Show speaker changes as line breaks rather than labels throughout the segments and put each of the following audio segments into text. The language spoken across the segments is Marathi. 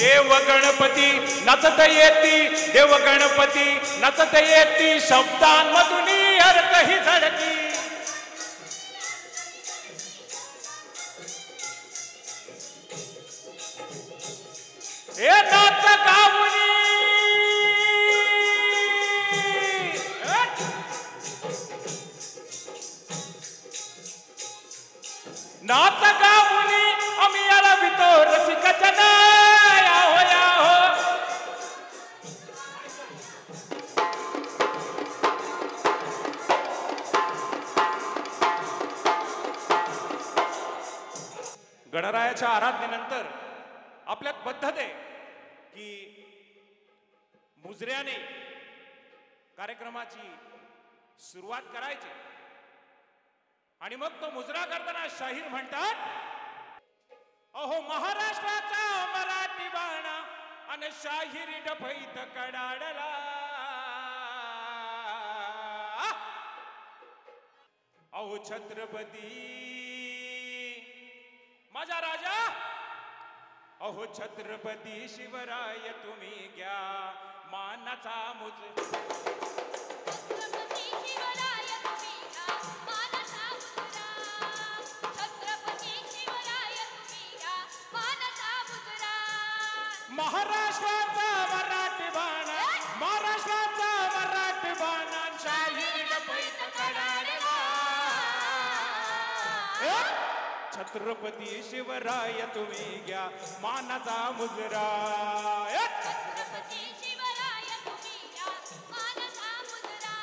देव गणपती नचत येती, देव गणपती नचत येती, शब्दांमधून अर्थ ही झडती. हे नाच गाऊनी नाच गाऊनी आम्ही आलावितो रसिक जना. गणरायाच्या आराधनेनंतर आपल्यात पद्धत आहे की मुजऱ्याने कार्यक्रमाची सुरुवात करायची आणि मग तो मुजरा करताना शाहीर म्हणतात, अहो महाराष्ट्राचा मराठी बाणा आणि शाहिरी डफईत कडाडला. अहो छत्रपती माझा राजा, अहो छत्रपती शिवराय तुम्ही घ्या मानाचा मुजरा. महाराष्ट्राचा मराठी बाणा, महाराष्ट्राचा मराठी बाणा शाहीर डफईत कडाडला. छत्रपती शिवराय तुम्ही घ्या मानाचा मुजरा.
छत्रपती शिवराय तुम्ही घ्या मानाचा मुजरा.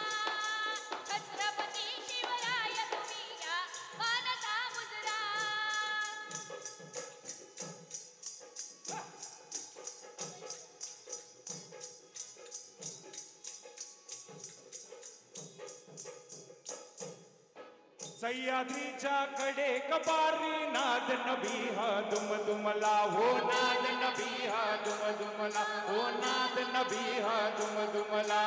छत्रपती शिवराय तुम्ही घ्या मानाचा मुजरा.
सह्याद्रीच्या कडे कबारी नाद नबी हा दुम दुमला, हो नाद नबी हा दुम दुमला, हो नाद बिहा दुमदुमला.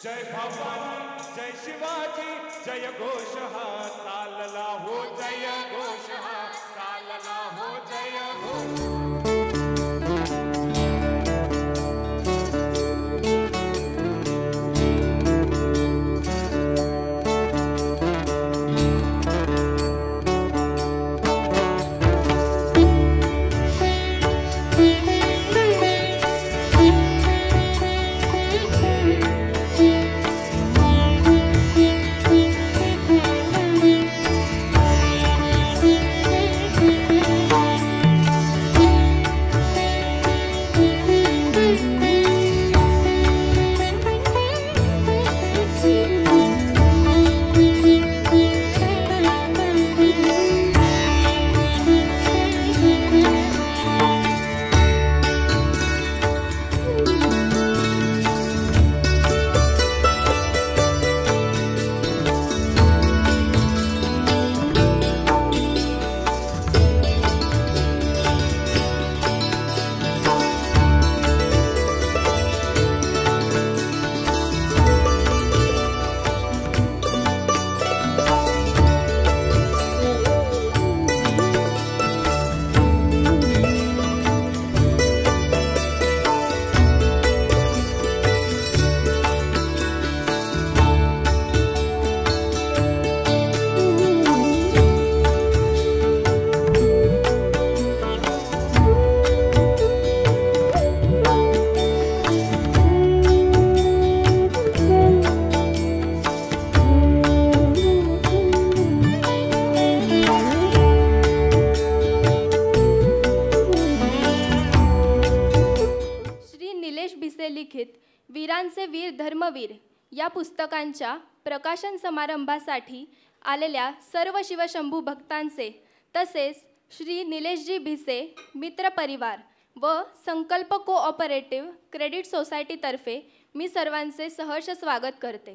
जय भवानी जय शिवाजी जय घोष हा चालला हो, जय घोष हा चालला हो, जय घोष.
लिखित वीरांचे वीर धर्मवीर या पुस्तकांच्या प्रकाशन समारंभासाठी आलेल्या सर्व शिवशंभू भक्तांचे तसेच श्री निलेशजी भिसे मित्र परिवार व संकल्प कोऑपरेटिव्ह क्रेडिट सोसायटीतर्फे मी सर्वांचे सहर्ष स्वागत करते.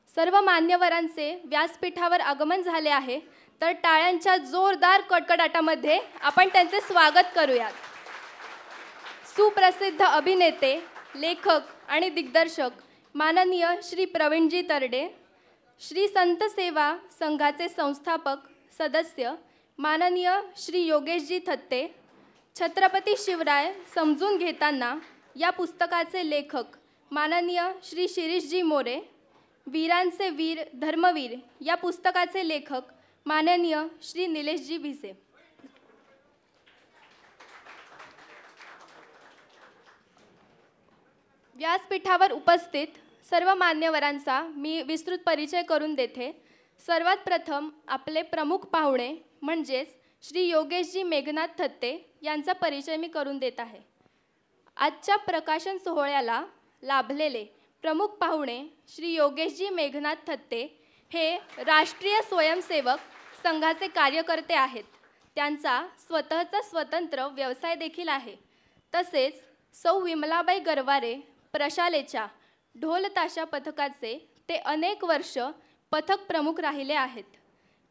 सर्व मान्यवरांचे व्यासपीठावर आगमन झाले आहे, तर टाळ्यांच्या जोरदार कडकडाटामध्ये आपण त्यांचे स्वागत करूयात. सुप्रसिद्ध अभिनेते, लेखक आणि दिग्दर्शक माननीय श्री प्रवीणजी तरडे, श्री संत सेवा संघाचे संस्थापक सदस्य माननीय श्री योगेशजी थत्ते, छत्रपती शिवराय समजून घेताना या पुस्तकाचे लेखक माननीय श्री शिरीषजी मोरे, वीरांचे वीर धर्मवीर या पुस्तकाचे लेखक माननीय श्री निलेशजी भिसे. व्यासपीठावर उपस्थित सर्व मान्यवरांचा मी विस्तृत परिचय करून देते. सर्वात प्रथम आपले प्रमुख पाहुणे म्हणजेच श्री योगेशजी मेघनाथ थत्ते यांचा परिचय मी करून देत आहे. आजच्या प्रकाशन सोहळ्याला लाभलेले प्रमुख पाहुणे श्री योगेशजी मेघनाथ थत्ते हे राष्ट्रीय स्वयंसेवक संघाचे कार्यकर्ते आहेत. त्यांचा स्वतःचा स्वतंत्र व्यवसाय देखील आहे. तसेच सौ विमलाबाई गरवारे प्रशालेच्या ढोल ताशा पथकाचे ते अनेक वर्ष पथक प्रमुख राहिले आहेत.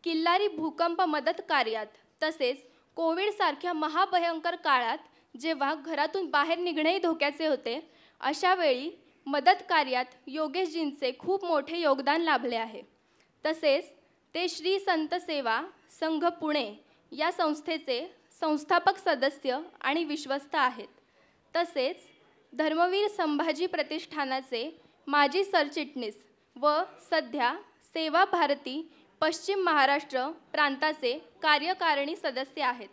किल्लारी भूकंप मदत कार्यात तसेच कोविडसारख्या महाभयंकर काळात जेव्हा घरातून बाहेर निघणेही धोक्याचे होते, अशा वेळी मदत कार्यात योगेशजींचे खूप मोठे योगदान लाभले आहे. तसेच ते श्री संत सेवा संघ पुणे या संस्थेचे संस्थापक सदस्य आणि विश्वस्त आहेत. तसेच धर्मवीर संभाजी प्रतिष्ठानाचे माजी सरचिटणीस व सध्या सेवा भारती पश्चिम महाराष्ट्र प्रांताचे कार्यकारिणी सदस्य आहेत.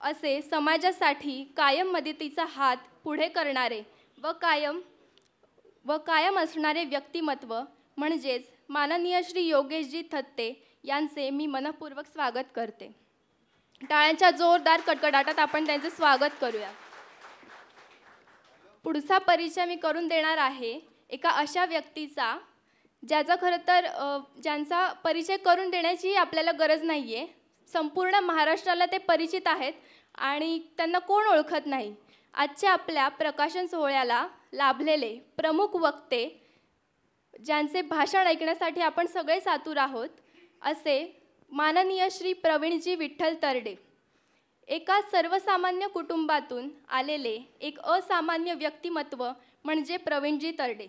असे समाजासाठी कायम मदतीचा हात पुढे करणारे व कायम असणारे व्यक्तिमत्व म्हणजेच माननीय श्री योगेशजी थत्ते यांचे मी मनपूर्वक स्वागत करते. टाळ्यांच्या जोरदार कडकडाटात आपण त्यांचे स्वागत करूया. पुढचा परिचय मी करून देणार आहे एका अशा व्यक्तीचा ज्याचा खरं तर ज्यांचा परिचय करून देण्याची आपल्याला गरज नाही आहे. संपूर्ण महाराष्ट्राला ते परिचित आहेत आणि त्यांना कोण ओळखत नाही. आजच्या आपल्या प्रकाशन सोहळ्याला लाभलेले प्रमुख वक्ते ज्यांचे भाषण ऐकण्यासाठी आपण सगळेच आतुर आहोत, असे माननीय श्री प्रवीणजी विठ्ठल तरडे. एका सर्वसामान्य कुटुंबातून आलेले एक असामान्य व्यक्तिमत्व म्हणजे प्रवीणजी तरडे.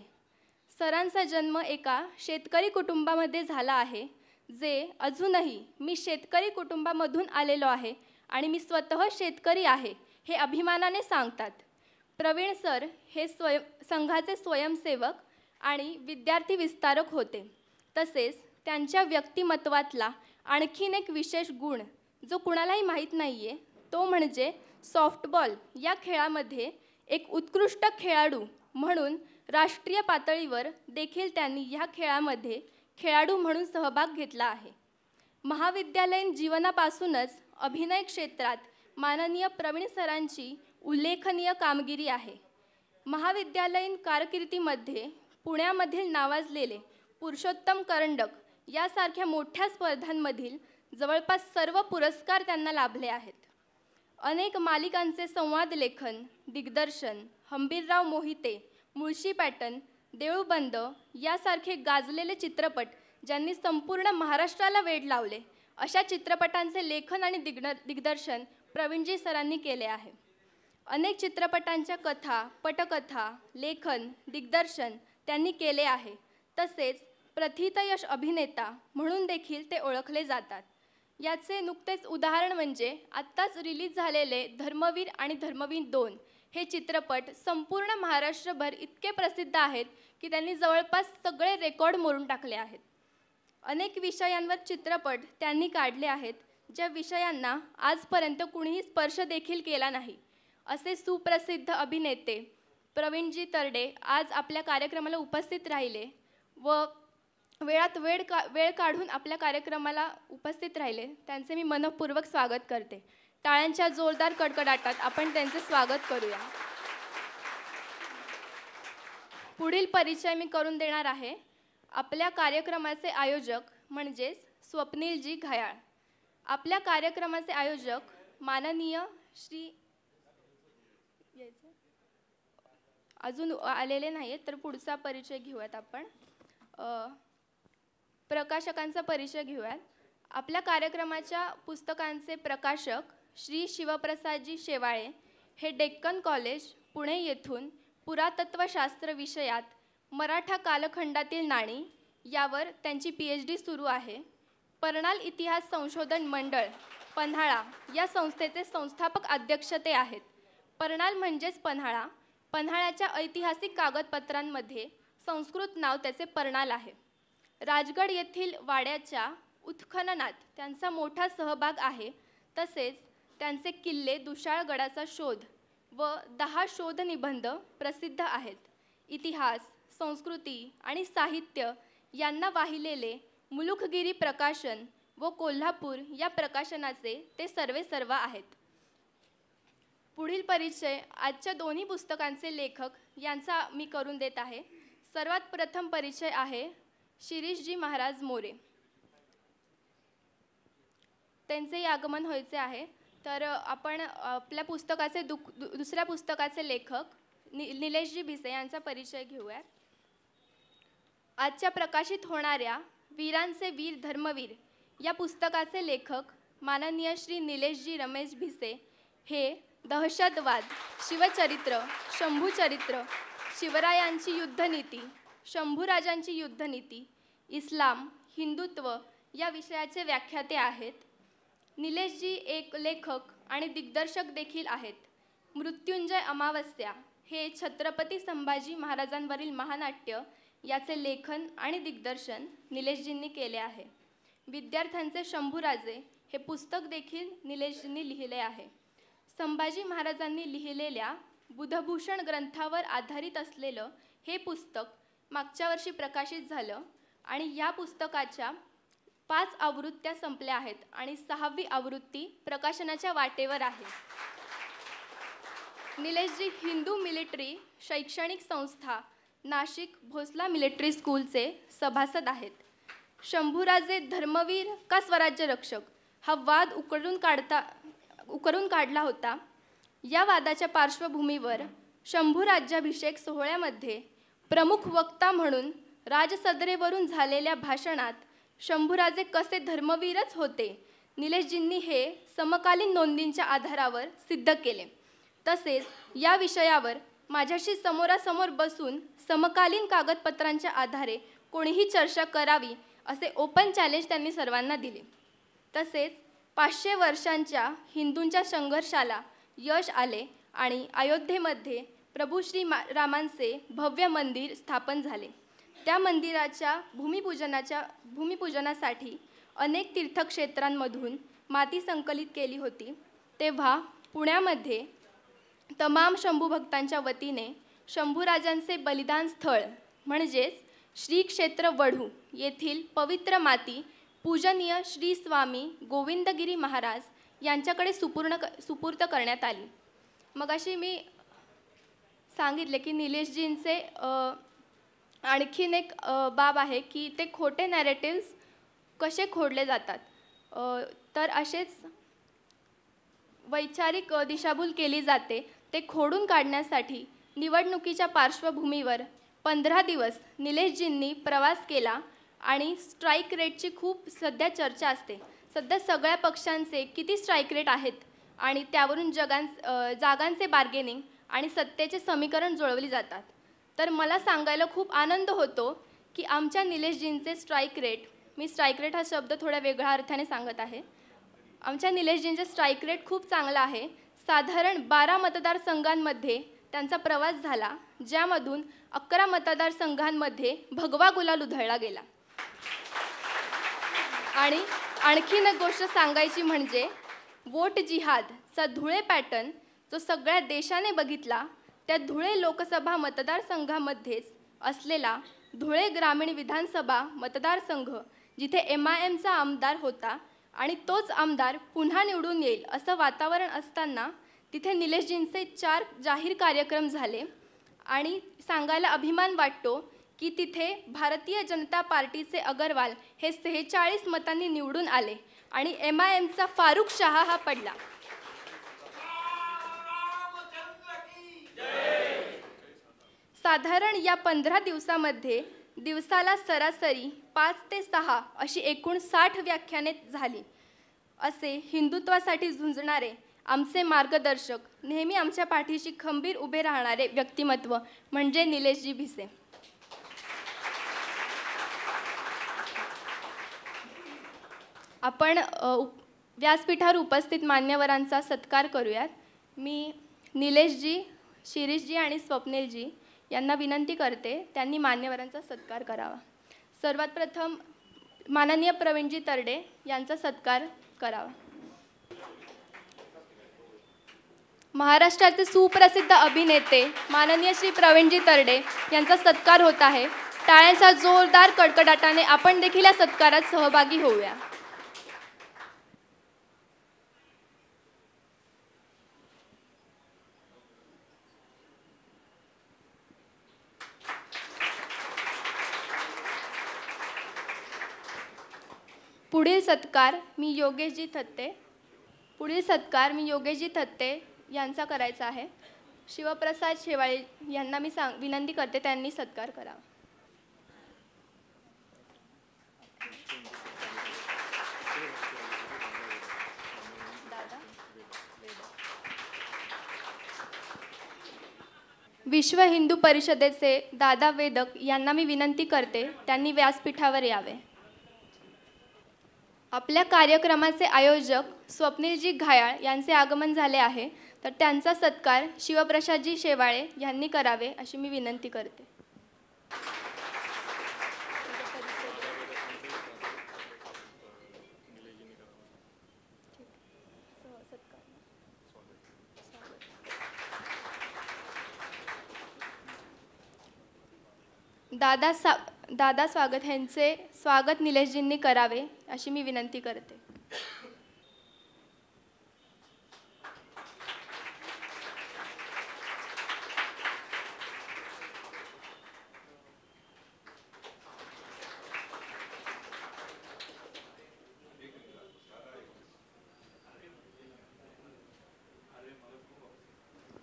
सरांचा जन्म एका शेतकरी कुटुंबामध्ये झाला आहे, जे अजूनही मी शेतकरी कुटुंबामधून आलेलो आहे आणि मी स्वतः शेतकरी आहे हे अभिमानाने सांगतात. प्रवीण सर हे संघाचे स्वयंसेवक आणि विद्यार्थी विस्तारक होते. तसेच त्यांच्या व्यक्तिमत्वातला आणखीन एक विशेष गुण जो कुणालाही माहीत नाही आहे तो म्हणजे सॉफ्टबॉल या खेळामध्ये एक उत्कृष्ट खेळाडू म्हणून राष्ट्रीय पातळीवर देखील त्यांनी ह्या खेळामध्ये खेळाडू म्हणून सहभाग घेतला आहे. महाविद्यालयीन जीवनापासूनच अभिनय क्षेत्रात माननीय प्रवीण सरांची उल्लेखनीय कामगिरी आहे. महाविद्यालयीन कारकिर्दीमध्ये पुण्यामधील नावाजलेले पुरुषोत्तम करंडक यासारख्या मोठ्या स्पर्धांमधील जवळपास सर्व पुरस्कार त्यांना लाभले आहेत. अनेक मालिकांचे संवाद लेखन, दिग्दर्शन, हंबीरराव मोहिते, मुळशी पॅटर्न, देऊळबंद यासारखे गाजलेले चित्रपट ज्यांनी संपूर्ण महाराष्ट्राला वेड लावले अशा चित्रपटांचे लेखन आणि दिग्दर्शन प्रवीणजी सरांनी केले आहे. अनेक चित्रपटांच्या कथा, पटकथा, लेखन, दिग्दर्शन त्यांनी केले आहे. तसेच प्रथितयश अभिनेता म्हणून देखील ते ओळखले जातात. याचे नुकतेच उदाहरण म्हणजे आत्ताच रिलीज झालेले धर्मवीर आणि धर्मवीर 2 हे चित्रपट संपूर्ण महाराष्ट्रभर इतके प्रसिद्ध आहेत की त्यांनी जवळपास सगळे रेकॉर्ड मोडून टाकले आहेत. अनेक विषयांवर चित्रपट त्यांनी काढले आहेत ज्या विषयांना आजपर्यंत कुणीही स्पर्श देखील केला नाही. असे सुप्रसिद्ध अभिनेते प्रवीणजी तरडे आज आपल्या कार्यक्रमाला उपस्थित राहिले व वेळात वेळ काढून आपल्या कार्यक्रमाला उपस्थित राहिले. त्यांचे मी मनःपूर्वक स्वागत करते. टाळ्यांच्या जोरदार कडकडाटात आपण त्यांचे स्वागत करूया. पुढील परिचय मी करून देणार आहे. आपल्या कार्यक्रमाचे आयोजक म्हणजेच स्वप्नीलजी घायाळ. आपल्या कार्यक्रमाचे आयोजक माननीय श्री अजून आलेले नाही तर पुढचा परिचय घेऊयात आपण. प्रकाशकांचा परिचय घेऊयात. आपल्या कार्यक्रमाच्या पुस्तकांचे प्रकाशक श्री शिवप्रसादजी शेवाळे हे डेक्कन कॉलेज पुणे येथून पुरातत्वशास्त्र विषयात मराठा कालखंडातील नाणी यावर त्यांची PhD सुरू आहे. परनाल इतिहास संशोधन मंडळ पन्हाळा या संस्थेचे संस्थापक अध्यक्ष ते आहेत. परनाल म्हणजेच पन्हाळा. पन्हाळ्याच्या ऐतिहासिक कागदपत्रांमध्ये संस्कृत नाव त्याचे परनाल आहे. राजगड येथील वाड्याच्या उत्खननात त्यांचा मोठा सहभाग आहे. तसेच त्यांचे किल्ले दुशाळगडाचा शोध व 10 शोधनिबंध प्रसिद्ध आहेत. इतिहास, संस्कृती आणि साहित्य यांना वाहिलेले मुलुखगिरी प्रकाशन व कोल्हापूर या प्रकाशनाचे ते सर्वेसर्वा आहेत. पुढील परिचय आजच्या दोन्ही पुस्तकांचे लेखक यांचा मी करून देत आहे. सर्वात प्रथम परिचय आहे शिरीषजी महाराज मोरे. त्यांचे आगमन व्हायचे आहे. तर आपण आपल्या पुस्तकाचे दुसऱ्या पुस्तकाचे लेखक निलेशजी भिसे यांचा परिचय घेऊया. आजच्या प्रकाशित होणाऱ्या वीरांचे वीर धर्मवीर या पुस्तकाचे लेखक माननीय श्री निलेशजी रमेश भिसे हे दहशतवाद, शिवचरित्र, शंभूचरित्र, शिवरायांची युद्धनीती, शंभूराजांची युद्धनीती, इस्लाम, हिंदुत्व या विषयाचे व्याख्याते आहेत. निलेशजी एक लेखक आणि दिग्दर्शक देखील आहेत. मृत्युंजय अमावस्या हे छत्रपती संभाजी महाराजांवरील महानाट्य याचे लेखन आणि दिग्दर्शन निलेशजींनी केले आहे. विद्यार्थ्यांचे शंभूराजे हे पुस्तक देखील निलेशजींनी लिहिले आहे. संभाजी महाराजांनी लिहिलेल्या बुधभूषण ग्रंथावर आधारित असलेलं हे पुस्तक मागच्या वर्षी प्रकाशित झालं आणि या पुस्तकाच्या 5 आवृत्त्या संपल्या आहेत आणि 6वी आवृत्ती प्रकाशनाच्या वाटेवर आहे. निलेशजी हिंदू मिलिटरी शैक्षणिक संस्था नाशिक भोसला मिलिटरी स्कूलचे सभासद आहेत. शंभूराजे धर्मवीर का स्वराज्य रक्षक हा वाद उकरून काढला होता. या वादाच्या पार्श्वभूमीवर शंभू राज्याभिषेक सोहळ्यामध्ये प्रमुख वक्ता म्हणून राजसदरेवरून झालेल्या भाषणात शंभूराजे कसे धर्मवीरच होते निलेशजींनी हे समकालीन नोंदींच्या आधारावर सिद्ध केले. तसेच या विषयावर माझ्याशी समोरासमोर बसून समकालीन कागदपत्रांच्या आधारे कोणीही चर्चा करावी असे ओपन चॅलेंज त्यांनी सर्वांना दिले. तसेच 500 वर्षांच्या हिंदूंच्या संघर्षाला यश आले आणि अयोध्येमध्ये प्रभू श्री रामांचे भव्य मंदिर स्थापन झाले. त्या मंदिराच्या भूमिपूजनासाठी अनेक तीर्थक्षेत्रांमधून माती संकलित केली होती. तेव्हा पुण्यामध्ये तमाम शंभू भक्तांच्या वतीने शंभूराजांचे बलिदान स्थळ म्हणजेच श्री क्षेत्र वढू येथील पवित्र माती पूजनीय श्री स्वामी गोविंदगिरी महाराज यांच्याकडे सुपूर्द करण्यात आली. मग अशी मी सांगितले की निलेशजींचे आणखीन एक बाब आहे की ते खोटे नॅरेटिव्स कसे खोडले जातात. तर असेच वैचारिक दिशाभूल केली जाते. ते खोडून काढण्यासाठी निवडणुकीच्या पार्श्वभूमीवर 15 दिवस निलेशजींनी प्रवास केला आणि स्ट्राईक रेटची खूप सध्या चर्चा असते. सध्या सगळ्या पक्षांचे किती स्ट्राईक रेट आहेत आणि त्यावरून जागांचे बार्गेनिंग आणि सत्तेचे समीकरण जुळवली जातात. तर मला सांगायला खूप आनंद होतो की आमच्या निलेशजींचे स्ट्राईक रेट, मी स्ट्राईक रेट हा शब्द थोड्या वेगळ्या अर्थाने सांगत आहे, आमच्या निलेशजींचे स्ट्राईक रेट खूप चांगला आहे. साधारण 12 मतदारसंघांमध्ये त्यांचा प्रवास झाला, ज्यामधून 11 मतदारसंघांमध्ये भगवा गुलाल उधळला गेला. आणि आणखीन एक गोष्ट सांगायची म्हणजे वोट जिहादचा धुळे पॅटर्न जो सगळ्या देशाने बघितला, त्या धुळे लोकसभा मतदारसंघामध्येच असलेला धुळे ग्रामीण विधानसभा मतदारसंघ जिथे MIMचा आमदार होता आणि तोच आमदार पुन्हा निवडून येईल असं वातावरण असताना तिथे निलेशजींचे 4 जाहीर कार्यक्रम झाले. आणि सांगायला अभिमान वाटतो की तिथे भारतीय जनता पार्टीचे अग्रवाल हे 46 मतांनी निवडून आले आणि MIMचा फारुख शाह हा पडला. साधारण या 15 दिवसामध्ये दिवसाला सरासरी 5 ते 6 अशी एकूण 60 व्याख्याने झाली. असे हिंदुत्वासाठी झुंजणारे आमचे मार्गदर्शक, नेहमी आमच्या पाठीशी खंबीर उभे राहणारे व्यक्तिमत्व म्हणजे निलेशजी भिसे. आपण व्यासपीठावर उपस्थित मान्यवरांचा सत्कार करूयात. मी निलेशजी, शिरीषजी आणि स्वप्नीलजी यांना विनंती करते त्यांनी मान्यवरांचा सत्कार करावा. सर्वात प्रथम माननीय प्रवीणजी तरडे यांचा सत्कार करावा. महाराष्ट्राचे सुप्रसिद्ध अभिनेते माननीय श्री प्रवीणजी तरडे यांचा सत्कार होत आहे. टाळ्यांच्या जोरदार कडकडाटाने आपण देखील या सत्कारात सहभागी होऊया. पुढील सत्कार मी योगेशजी थत्ते यांचा करायचा आहे. शिवप्रसाद शेवाळे यांना मी विनंती करते त्यांनी सत्कार करावा. विश्व हिंदू परिषदेचे दादा वेदक यांना मी विनंती करते त्यांनी व्यासपीठावर यावे. आपल्या कार्यक्रमाचे आयोजक स्वप्नीलजी घायाळ यांचे आगमन झाले आहे, तर त्यांचा सत्कार शिवप्रसादजी शेवाळे यांनी करावे अशी मी विनंती करते. दादा स्वागत यांचे स्वागत निलेशजींनी करावे अशी मी विनंती करते.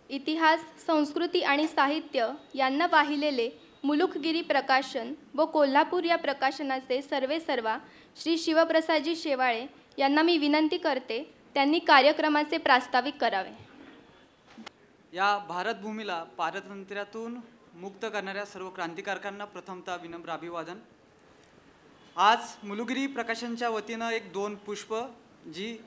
इतिहास, संस्कृती आणि साहित्य यांना वाहिलेले मुलुखगिरी प्रकाशन व कोल्हापूर या प्रकाशनाचे सर्वेसर्वा श्री शिवप्रसादजी शेवाळे यांना मी विनंती करते त्यांनी कार्यक्रमाचे प्रास्ताविक करावे.
या भारतभूमीला पारतंत्र्यातून मुक्त करणाऱ्या सर्व क्रांतिकारकांना प्रथमतः विनम्र अभिवादन. आज मुलुगिरी प्रकाशनच्या वतीनं एक 2 पुष्प जी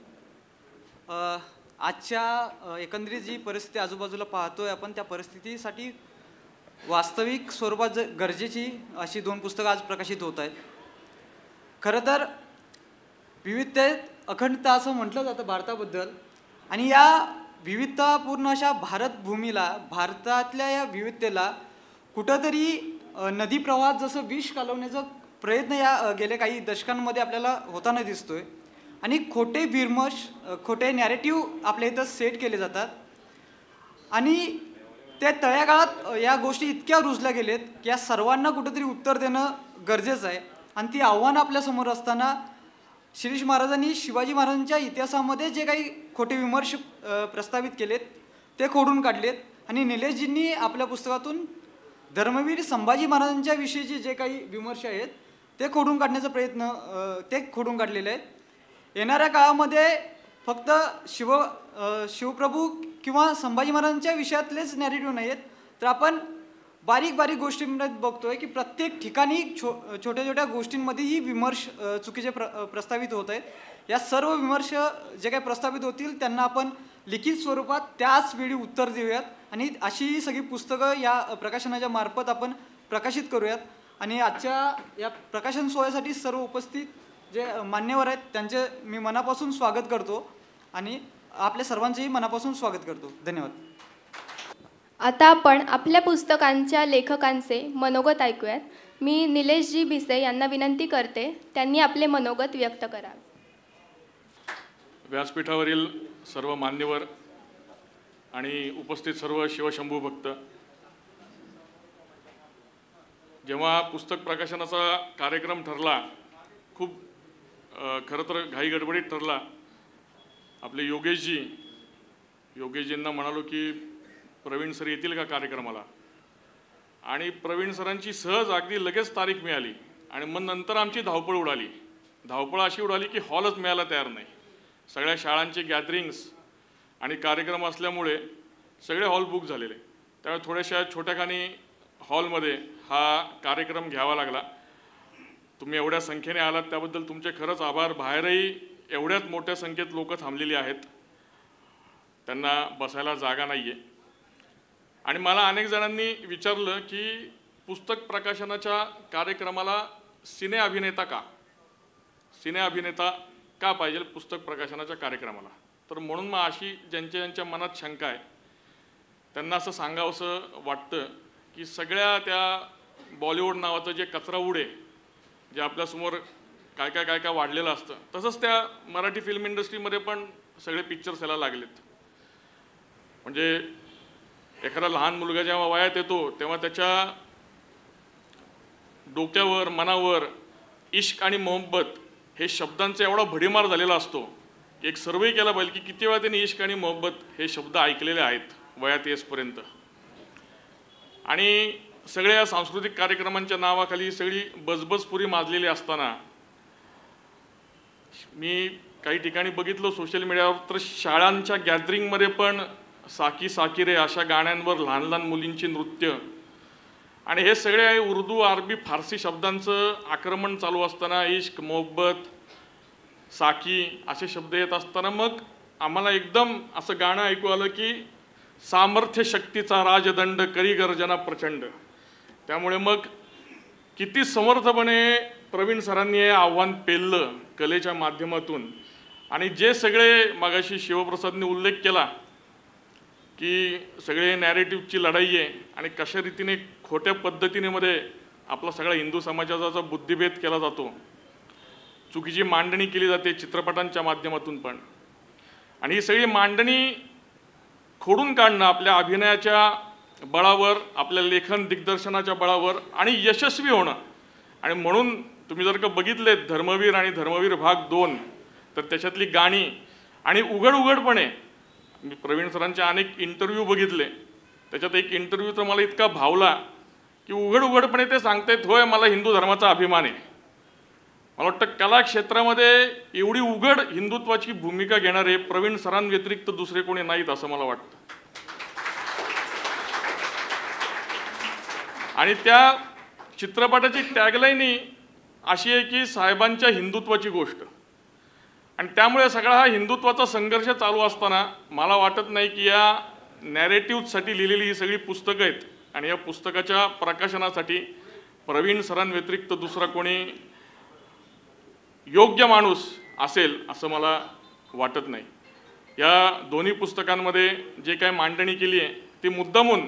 आजच्या एकंदरीत जी परिस्थिती आजूबाजूला पाहतोय आपण, त्या परिस्थितीसाठी वास्तविक स्वरूपात गरजेची अशी 2 पुस्तकं आज प्रकाशित होत आहेत. खरं तर विविधतेत अखंडता असं म्हटलं जातं भारताबद्दल, आणि या विविधतापूर्ण अशा भारतभूमीला, भारतातल्या या विविधतेला कुठंतरी नदी प्रवाहात जसं विष कालवण्याचा प्रयत्न या गेल्या काही दशकांमध्ये आपल्याला होताना दिसतोय. आणि खोटे विमर्श, खोटे नॅरेटिव्ह आपल्या इथं सेट केले जातात आणि त्या तळ्यागाळात या गोष्टी इतक्या रुजल्या गेलेत की या सर्वांना कुठंतरी उत्तर देणं गरजेचं आहे. आणि ती आव्हानं आपल्यासमोर असताना शिरीष महाराजांनी शिवाजी महाराजांच्या इतिहासामध्ये जे काही खोटे विमर्श प्रस्तावित केलेत ते खोडून काढलेत. आणि निलेशजींनी आपल्या पुस्तकातून धर्मवीर संभाजी महाराजांच्या विषयीचे जे काही विमर्श आहेत ते खोडून काढण्याचा प्रयत्न खोडून काढलेले आहेत. येणाऱ्या काळामध्ये फक्त शिवप्रभू किंवा संभाजी महाराजांच्या विषयातलेच नॅरेटिव्ह नाही आहेत, तर आपण बारीक बारीक गोष्टींमध्ये बघतोय की प्रत्येक ठिकाणी छोट्या छोट्या गोष्टींमध्येही विमर्श चुकीचे प्रस्तावित होत आहेत. या सर्व विमर्श जे काही प्रस्तावित होतील त्यांना आपण लिखित स्वरूपात त्याच वेळी उत्तर देऊयात आणि अशी सगळी पुस्तकं या प्रकाशनाच्या मार्फत आपण प्रकाशित करूयात. आणि आजच्या या प्रकाशन सोहळ्यासाठी सर्व उपस्थित जे मान्यवर आहेत त्यांचे मी मनापासून स्वागत करतो आणि आपल्या सर्वांचेही मनापासून स्वागत करतो. धन्यवाद.
आता आपण आपल्या पुस्तकांच्या लेखकांचे मनोगत ऐकूयात. मी निलेशजी भिसे यांना विनंती करते त्यांनी आपले मनोगत व्यक्त करावे.
व्यासपीठावरील सर्व मान्यवर आणि उपस्थित सर्व शिवशंभू भक्त, जेव्हा पुस्तक प्रकाशनाचा कार्यक्रम ठरला, खूप खरं तर घाई गडबडीत ठरला. आपले योगेशजींना म्हणालो की प्रवीण सर येतील का कार्यक्रमाला, आणि प्रवीण सरांची सहज अगदी लगेच तारीख मिळाली. आणि मग नंतर आमची धावपळ उडाली. धावपळ अशी उडाली की हॉलच मिळायला तयार नाही. सगळ्या शाळांचे गॅदरिंग्स आणि कार्यक्रम असल्यामुळे सगळे हॉल बुक झालेले. त्यामुळे थोड्याशा छोट्याखानी हॉलमध्ये हा कार्यक्रम घ्यावा लागला. तुम्ही एवढ्या संख्येने आलात त्याबद्दल तुमचे खरंच आभार. बाहेरही एवढ्याच मोठ्या संख्येत लोक थांबलेली आहेत, त्यांना बसायला जागा नाही आहे. आणि मला अनेक जणांनी विचारलं की पुस्तक प्रकाशनाच्या कार्यक्रमाला सिने अभिनेता का पाहिजे पुस्तक प्रकाशनाच्या कार्यक्रमाला. तर म्हणून मग अशी ज्यांच्या मनात शंका आहे त्यांना असं सांगावंसं वाटतं की सगळ्या त्या बॉलिवूड नावाचं जे कचराऊड आहे, जे आपल्यासमोर काय काय वाढलेलं असतं, तसंच त्या मराठी फिल्म इंडस्ट्रीमध्ये पण सगळे पिक्चर्स यायला लागलेत. म्हणजे एखादा लहान मुलगा जेव्हा वयात येतो तेव्हा त्याच्या डोक्यावर, मनावर इश्क आणि मोहब्बत हे शब्दांचा एवढा भडीमार झालेला असतो की एक सर्वे केला पाहिजे की किती वेळा त्यांनी इश्क आणि मोहब्बत हे शब्द ऐकलेले आहेत वयात येसपर्यंत. आणि सगळ्या सांस्कृतिक कार्यक्रमांच्या नावाखाली सगळी बजबजपुरी माजलेली असताना मी काही ठिकाणी बघितलं सोशल मीडियावर, तर शाळांच्या गॅदरिंगमध्ये पण साकी साकी रे अशा गाण्यांवर लहान लहान मुलींची नृत्य, आणि हे सगळे उर्दू, अरबी, फारसी शब्दांचं आक्रमण चालू असताना इश्क, मोहब्बत, साकी असे शब्द येत असताना मग आम्हाला एकदम असं गाणं ऐकू आलं की सामर्थ्य शक्तीचा राजदंड करी गर्जना प्रचंड. त्यामुळे मग किती समर्थपणे प्रवीण सरांनी हे आव्हान पेललं कलेच्या माध्यमातून. आणि जे सगळे मगाशी शिवप्रसादने उल्लेख केला की सगळे नॅरेटिव्हची लढाई आहे आणि कशा रीतीने खोट्या पद्धतीने मध्ये आपला सगळा हिंदू समाजाचा बुद्धिभेद केला जातो, चुकीची मांडणी केली जाते चित्रपटांच्या माध्यमातून पण. आणि ही सगळी मांडणी खोडून काढणं आपल्या अभिनयाच्या बळावर, आपल्या लेखन दिग्दर्शनाच्या बळावर आणि यशस्वी होणं. आणि म्हणून तुम्ही जर का बघितले धर्मवीर आणि धर्मवीर भाग 2, तर त्याच्यातली गाणी आणि उघडपणे मी प्रवीण सरांचे अनेक इंटरव्ह्यू बघितले, त्याच्यात एक इंटरव्ह्यू तर मला इतका भावला की उघडपणे ते सांगतायत, होय मला हिंदू धर्माचा अभिमान आहे. मला वाटतं कला क्षेत्रामध्ये एवढी उघड हिंदुत्वाची भूमिका घेणारे प्रवीण सरांव्यतिरिक्त दुसरे कोणी नाहीत असं मला वाटतं. आणि त्या चित्रपटाची टॅगलाईन अशी आहे की साहेबांच्या हिंदुत्वाची गोष्ट. आणि त्यामुळे सगळा हा हिंदुत्वाचा संघर्ष चालू असताना मला वाटत नाही की या नॅरेटिव्हसाठी लिहिलेली ही सगळी पुस्तकं आहेत आणि या पुस्तकाच्या प्रकाशनासाठी प्रवीण सरांव्यतिरिक्त दुसरा कोणी योग्य माणूस असेल असं मला वाटत नाही. या दोन्ही पुस्तकांमध्ये जे काय मांडणी केली आहे ती मुद्दामून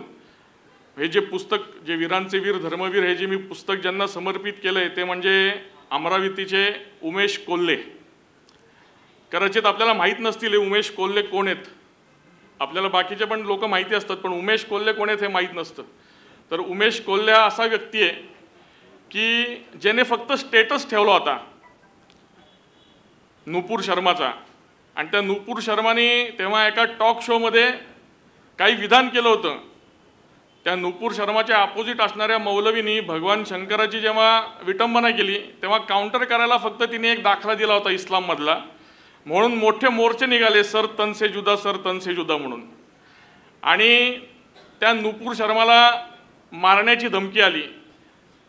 हे जे पुस्तक, जे वीरांचे वीर धर्मवीर, हे जे मी पुस्तक ज्यांना समर्पित केलं आहे ते म्हणजे अमरावतीचे उमेश कोल्हे. कदाचित आपल्याला माहीत नसतील हे उमेश कोल्हे कोण आहेत. आपल्याला बाकीचे पण लोक माहिती असतात, पण उमेश कोल्हे कोण आहेत हे माहीत नसतं. तर उमेश कोल्हे हा असा व्यक्ती आहे की ज्याने फक्त स्टेटस ठेवला होता नुपूर शर्माचा. आणि त्या नुपूर शर्माने तेव्हा एका टॉक शोमध्ये काही विधान केलं होतं. त्या नुपूर शर्माच्या अपोजिट असणाऱ्या मौलवीनी भगवान शंकराची जेव्हा विटंबना केली तेव्हा काउंटर करायला फक्त तिने एक दाखला दिला होता इस्लाममधला. म्हणून मोठे मोर्चे निघाले, सर तन से जुदा, सर तन से जुदा म्हणून. आणि त्या नुपूर शर्माला मारण्याची धमकी आली.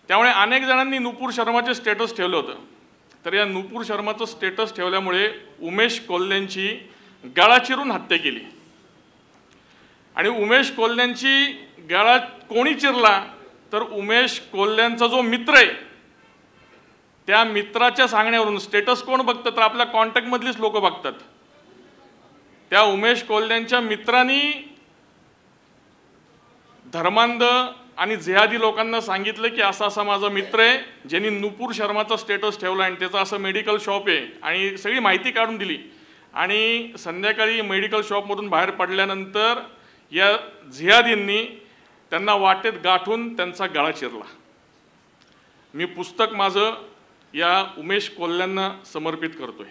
त्यामुळे अनेक जणांनी नुपूर शर्माचे स्टेटस ठेवलं होतं. तर या नुपूर शर्माचं स्टेटस ठेवल्यामुळे उमेश कोल्हेंची गळा चिरून हत्या केली. आणि उमेश कोल्ह्यांची गळा कोणी चिरला तर उमेश कोल्ह्यांचा जो मित्र आहे त्या मित्राच्या सांगण्यावरून. स्टेटस कोण बघतं तर आपल्या कॉन्टॅक्टमधलीच लोक बघतात. त्या उमेश कोल्ह्यांच्या मित्रांनी धर्मांध आणि जिहादी लोकांना सांगितलं की असा असा माझा मित्र आहे ज्यांनी नुपूर शर्माचा स्टेटस ठेवला आणि त्याचं असं मेडिकल शॉप आहे, आणि सगळी माहिती काढून दिली. आणि संध्याकाळी मेडिकल शॉपमधून बाहेर पडल्यानंतर या जिहादींनी त्यांना वाटेत गाठून त्यांचा गळा चिरला. मी पुस्तक माझं या उमेश कोल्ह्यांना समर्पित करतोय.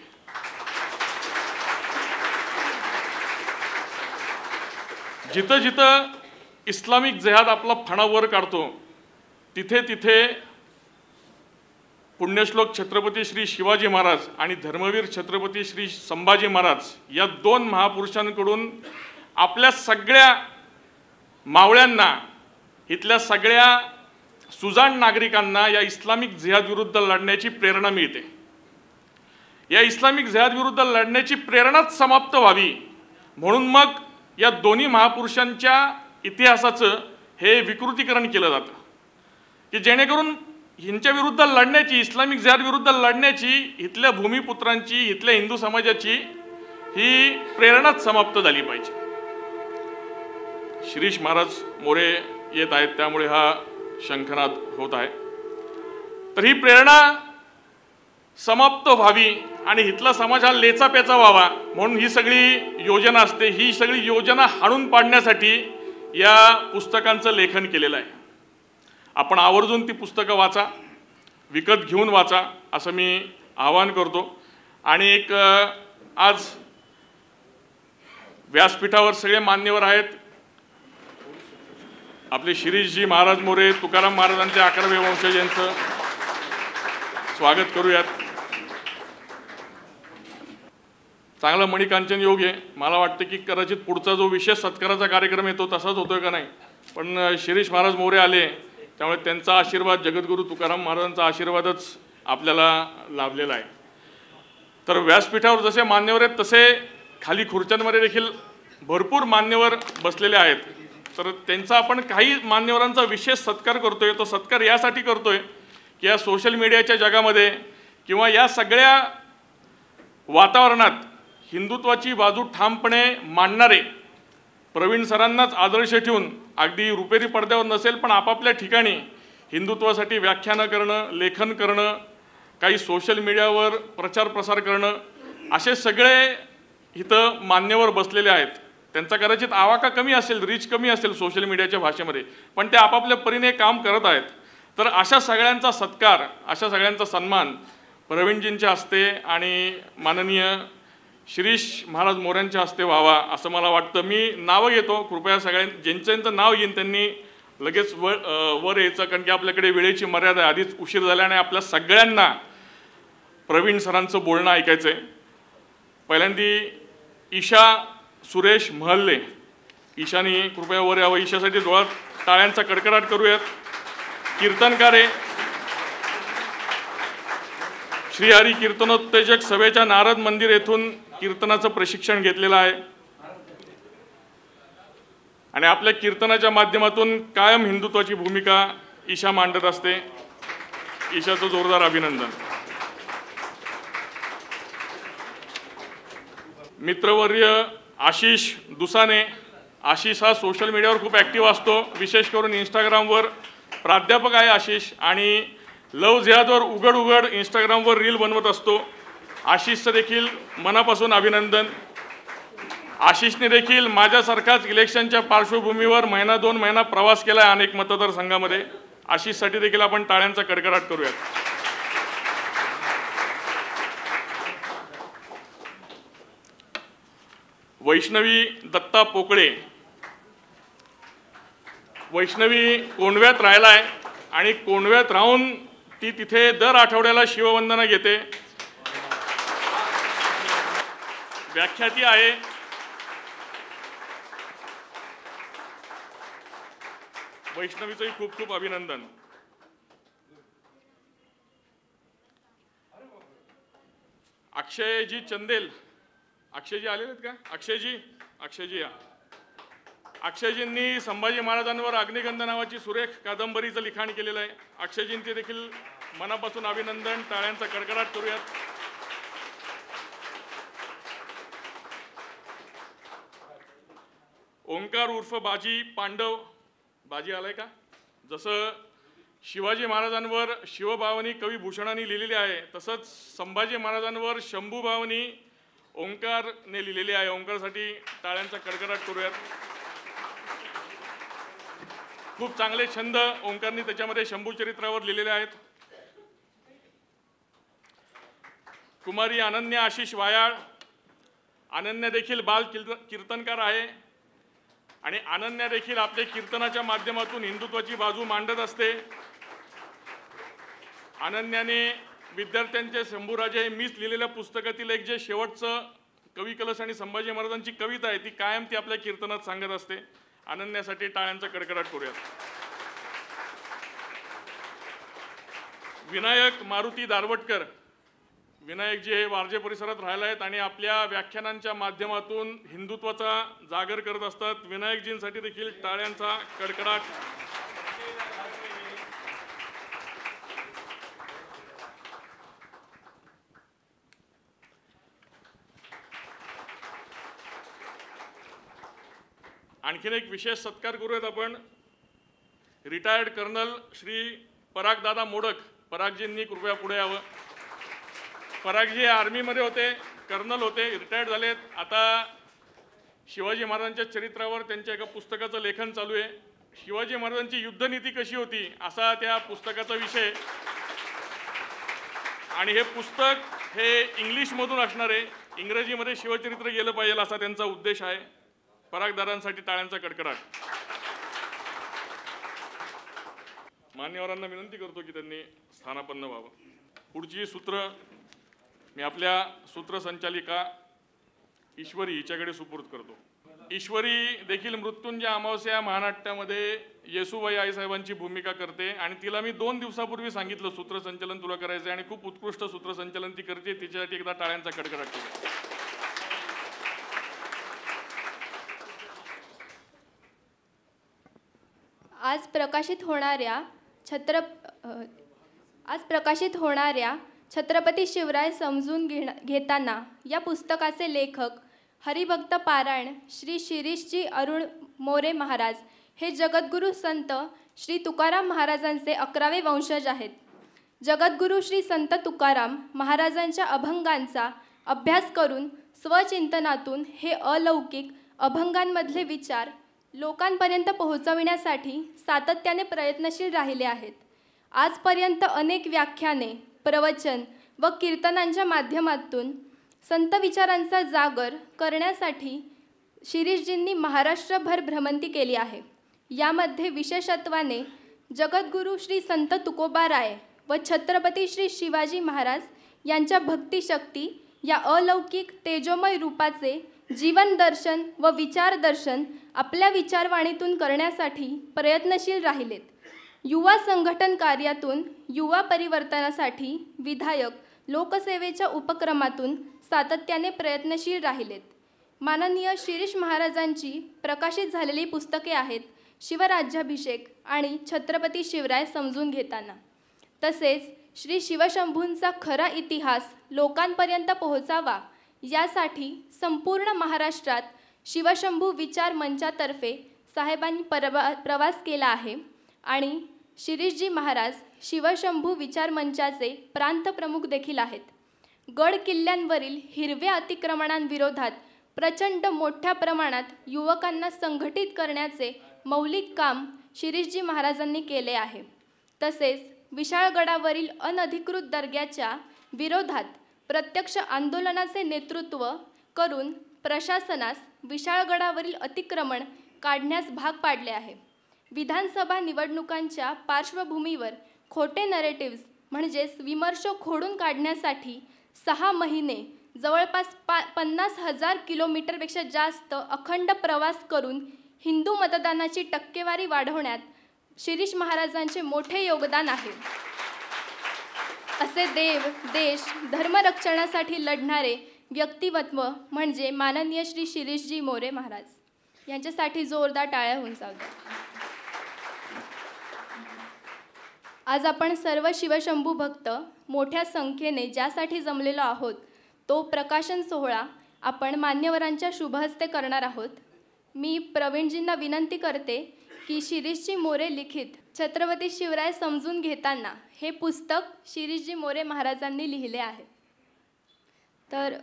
जिथं जिथं इस्लामिक जिहाद आपला फणा वर काढतो तिथे तिथे पुण्यश्लोक छत्रपती श्री शिवाजी महाराज आणि धर्मवीर छत्रपती श्री संभाजी महाराज या दोन महापुरुषांकडून आपल्या सगळ्या मावळ्यांना, इथल्या सगळ्या सुजाण नागरिकांना या इस्लामिक जिहाद विरुद्ध लढण्याची प्रेरणा मिळते. या इस्लामिक जिहाद विरुद्ध लढण्याची प्रेरणाच समाप्त व्हावी म्हणून मग या दोन्ही महापुरुषांच्या इतिहासाचं हे विकृतीकरण केलं जातं की जेणेकरून ह्यांच्या विरुद्ध लढण्याची, इस्लामिक जिहाद विरुद्ध लढण्याची इथल्या भूमिपुत्रांची, इथल्या हिंदू समाजाची ही प्रेरणाच समाप्त झाली पाहिजे. शिरीष महाराज मोरे येत आहेत त्यामुळे हा शंखनाद होत आहे. तर ही प्रेरणा समाप्त व्हावी आणि इथला समाज हा लेचापेचा व्हावा म्हणून ही सगळी योजना असते. ही सगळी योजना हाणून पाडण्यासाठी या पुस्तकांचं लेखन केलेलं आहे. आपण आवर्जून ती पुस्तकं वाचा, विकत घेऊन वाचा असं मी आवाहन करतो. आणि एक आज व्यासपीठावर सगळे मान्यवर आहेत. आपले शिरीषजी महाराज मोरे, तुकाराम महाराजांचे 11वे वंशज यांचं स्वागत करूयात. चांगला मणिकांचन योग आहे. मला वाटतं की कदाचित पुढचा जो विशेष सत्काराचा कार्यक्रम आहे तो तसाच होतोय का नाही, पण शिरीष महाराज मोरे आले त्यामुळे त्यांचा आशीर्वाद, जगद्गुरू तुकाराम महाराजांचा आशीर्वादच आपल्याला लाभलेला आहे. तर व्यासपीठावर जसे मान्यवर आहेत तसे खाली खुर्च्यांमध्ये देखील भरपूर मान्यवर बसलेले आहेत. तर त्यांचा आपण काही मान्यवरांचा विशेष सत्कार करतोय. तो सत्कार यासाठी करतोय की या सोशल मीडियाच्या जगामध्ये किंवा या सगळ्या वातावरणात हिंदुत्वाची बाजू ठामपणे मांडणारे प्रवीण सरांनाच आदर्श ठेवून, अगदी रुपेरी पडद्यावर नसेल पण आपापल्या ठिकाणी हिंदुत्वासाठी व्याख्यानं करणं, लेखन करणं, काही सोशल मीडियावर प्रचार प्रसार करणं, असे सगळे इथं मान्यवर बसलेले आहेत. त्यांचा कदाचित आवाका कमी असेल, रीच कमी असेल सोशल मीडियाच्या भाषेमध्ये, पण ते आपापल्या परीने काम करत आहेत. तर अशा सगळ्यांचा सत्कार, अशा सगळ्यांचा सन्मान प्रवीणजींच्या हस्ते आणि माननीय शिरीष महाराज मोऱ्यांच्या हस्ते व्हावा असं मला वाटतं. मी नावं घेतो, कृपया ज्यांचं नाव येईन त्यांनी लगेच वर यायचं, कारण की आपल्याकडे वेळेची मर्यादा आहे. आधीच उशीर झाल्याने आपल्या सगळ्यांना प्रवीण सरांचं बोलणं ऐकायचं आहे. पहिल्यांदी ईशा सुरेश महल्ले, ईशानी कृपया वर यावं. ईशासाठी जोरात टाळ्यांचा कडकडाट करूयात. कीर्तनकार आहे, श्रीहरी कीर्तनोत्तेजक सभेच्या नारद मंदिर येथून कीर्तनाचं प्रशिक्षण घेतलेलं आहे आणि आपल्या कीर्तनाच्या माध्यमातून कायम हिंदुत्वाची भूमिका ईशा मांडत असते. ईशाचं जोरदार अभिनंदन. मित्रवर्य आशिष दुसाने. आशिष हा सोशल मीडियावर खूप ॲक्टिव्ह असतो, विशेष करून इंस्टाग्रामवर. प्राध्यापक आहे आशिष आणि लव जिहादवर उघड उघड इंस्टाग्रामवर रील बनवत असतो. आशिषचं देखील मनापासून अभिनंदन. आशिषने देखील माझ्यासारखाच इलेक्शनच्या पार्श्वभूमीवर महिना 2 महिना प्रवास केला आहे अनेक मतदारसंघामध्ये. आशिषसाठी देखील आपण टाळ्यांचा कडकडाट करूयात. वैष्णवी दत्ता पोकळे. वैष्णवी कोंडव्यात राहिला आहे आणि कोंडव्यात राहून ती तिथे दर आठवड्याला शिववंदना घेते. व्याख्याती आहे. वैष्णवीचंही खूप खूप अभिनंदन. अक्षयजी चंदेल. अक्षयजी आलेले आहेत का? अक्षयजी या. अक्षयजींनी संभाजी महाराजांवर अग्निगंध नावाची सुरेख कादंबरीचं लिखाण केलेलं आहे. अक्षयजींचे देखील मनापासून अभिनंदन. टाळ्यांचा कडकडाट करूयात. ओंकार उर्फ बाजी पांडव. बाजी आलाय का? जसं शिवाजी महाराजांवर शिवभावनी कविभूषणांनी लिहिलेली आहे, तसंच संभाजी महाराजांवर शंभूभावनी ओंकारने लिहिलेली आहे. ओंकारसाठी टाळ्यांचा कडकडाट करूयात. खूप चांगले छंद ओंकारनी त्याच्यामध्ये शंभू चरित्रावर लिहिलेले आहेत. कुमारी अनन्या आशिष वायाळ. अनन्या देखील बाल कीर्तनकार आहे आणि अनन्या देखील आपल्या कीर्तनाच्या माध्यमातून हिंदुत्वाची बाजू मांडत असते. अनन्याने विद्यार्थ्यांचे शंभूराजे हे मीच लिहिलेल्या पुस्तकातील एक जे शेवटचं कवी कलश आणि संभाजी महाराजांची कविता आहे ती कायम ती आपल्या कीर्तनात सांगत असते. अनन्यासाठी टाळ्यांचा कडकडाट करूयात. विनायक मारुती दारवटकर. विनायकजी हे वारजे परिसरात राहिला आहेत आणि आपल्या व्याख्यानांच्या माध्यमातून हिंदुत्वाचा जागर करत असतात. विनायकजींसाठी देखील टाळ्यांचा कडकडाट. आणखीन एक विशेष सत्कार करूयात आपण. रिटायर्ड कर्नल श्री परागदादा मोडक. परागजींनी कृपया पुढे यावं. परागजी आर्मीमध्ये होते, कर्नल होते, रिटायर्ड झालेत. आता शिवाजी महाराजांच्या चरित्रावर त्यांच्या एका पुस्तकाचं लेखन चालू आहे. शिवाजी महाराजांची युद्धनीती कशी होती असा त्या पुस्तकाचा विषय. आणि हे पुस्तक हे इंग्लिशमधून असणार आहे. इंग्रजीमध्ये शिवचरित्र गेलं पाहिजे असा त्यांचा उद्देश आहे. परागदारांसाठी टाळ्यांचा कडकडाट. मान्यवरांना विनंती करतो की त्यांनी स्थानापन्न व्हावं. पुढची सूत्र मी आपल्या सूत्रसंचालिका ईश्वरी हिच्याकडे सुपूर्द करतो. ईश्वरी देखील मृत्युंजय अमावस्या महानाट्यामध्ये येसूबाई आईसाहेबांची भूमिका करते आणि तिला मी 2 दिवसापूर्वी सांगितलं सूत्रसंचालन तुला करायचं आणि खूप उत्कृष्ट सूत्रसंचालन ती करते. तिच्यासाठी एकदा टाळ्यांचा कडकडाट केला.
आज प्रकाशित होणाऱ्या छत्रपती शिवराय समजून घेताना या पुस्तकाचे लेखक हरिभक्त पारायण श्री शिरीषजी अरुण मोरे महाराज हे जगद्गुरू संत श्री तुकाराम महाराजांचे 11वे वंशज आहेत. जगद्गुरू श्री संत तुकाराम महाराजांच्या अभंगांचा अभ्यास करून स्वचिंतनातून हे अलौकिक अभंगांमधले विचार लोकांपर्यंत पोहोचविण्यासाठी सातत्याने प्रयत्नशील राहिले आहेत. आजपर्यंत अनेक व्याख्याने, प्रवचन व कीर्तनांच्या माध्यमातून संत विचारांचा जागर करण्यासाठी शिरीषजींनी महाराष्ट्रभर भ्रमंती केली आहे. यामध्ये विशेषत्वाने जगद्गुरू श्री संत तुकोबाराय व छत्रपती श्री शिवाजी महाराज यांच्या भक्तिशक्ती या अलौकिक तेजोमय रूपाचे जीवन दर्शन व विचार दर्शन आपल्या विचारवाणीतून करण्यासाठी प्रयत्नशील राहिलेत. युवा संघटन कार्यातून युवा परिवर्तनासाठी विधायक लोकसेवेच्या उपक्रमातून सातत्याने प्रयत्नशील राहिलेत. माननीय शिरीष महाराजांची प्रकाशित झालेली पुस्तके आहेत शिवराज्याभिषेक आणि छत्रपती शिवराय समजून घेताना. तसेच श्री शिवशंभूंचा खरा इतिहास लोकांपर्यंत पोहोचावा यासाठी संपूर्ण महाराष्ट्रात शिवशंभू विचार मंचातर्फे साहेबांनी प्रवास केला आहे आणि शिरीषजी महाराज शिवशंभू विचार मंचाचे प्रांत प्रमुख देखील आहेत. गड किल्ल्यांवरील हिरव्या अतिक्रमणांविरोधात प्रचंड मोठ्या प्रमाणात युवकांना संघटित करण्याचे मौलिक काम शिरीषजी महाराजांनी केले आहे. तसेच विशाळगडावरील अनधिकृत दर्ग्याच्या विरोधात प्रत्यक्ष आंदोलनाचे नेतृत्व करून प्रशासनास विशाळगडावरील अतिक्रमण काढण्यास भाग पाडले आहे. विधानसभा निवडणुकांच्या पार्श्वभूमीवर खोटे नरेटिव्स म्हणजेच विमर्श खोडून काढण्यासाठी 6 महिने जवळपास 50,000 किलोमीटरपेक्षा जास्त अखंड प्रवास करून हिंदू मतदानाची टक्केवारी वाढवण्यात शिरीष महाराजांचे मोठे योगदान आहे. असे देव देश धर्मरक्षणासाठी लढणारे व्यक्तिमत्व म्हणजे माननीय श्री शिरीषजी मोरे महाराज. यांच्यासाठी जोरदार टाळ्या होऊन जाऊ द्या. आज आपण सर्व शिवशंभू भक्त मोठ्या संख्येने ज्यासाठी जमलेलो आहोत तो प्रकाशन सोहळा आपण मान्यवरांच्या शुभहस्ते करणार आहोत. मी प्रवीणजींना विनंती करते की शिरीषजी मोरे लिखित छत्रपती शिवराय समजून घेताना हे पुस्तक शिरीषजी मोरे महाराजांनी लिहिले आहे. तर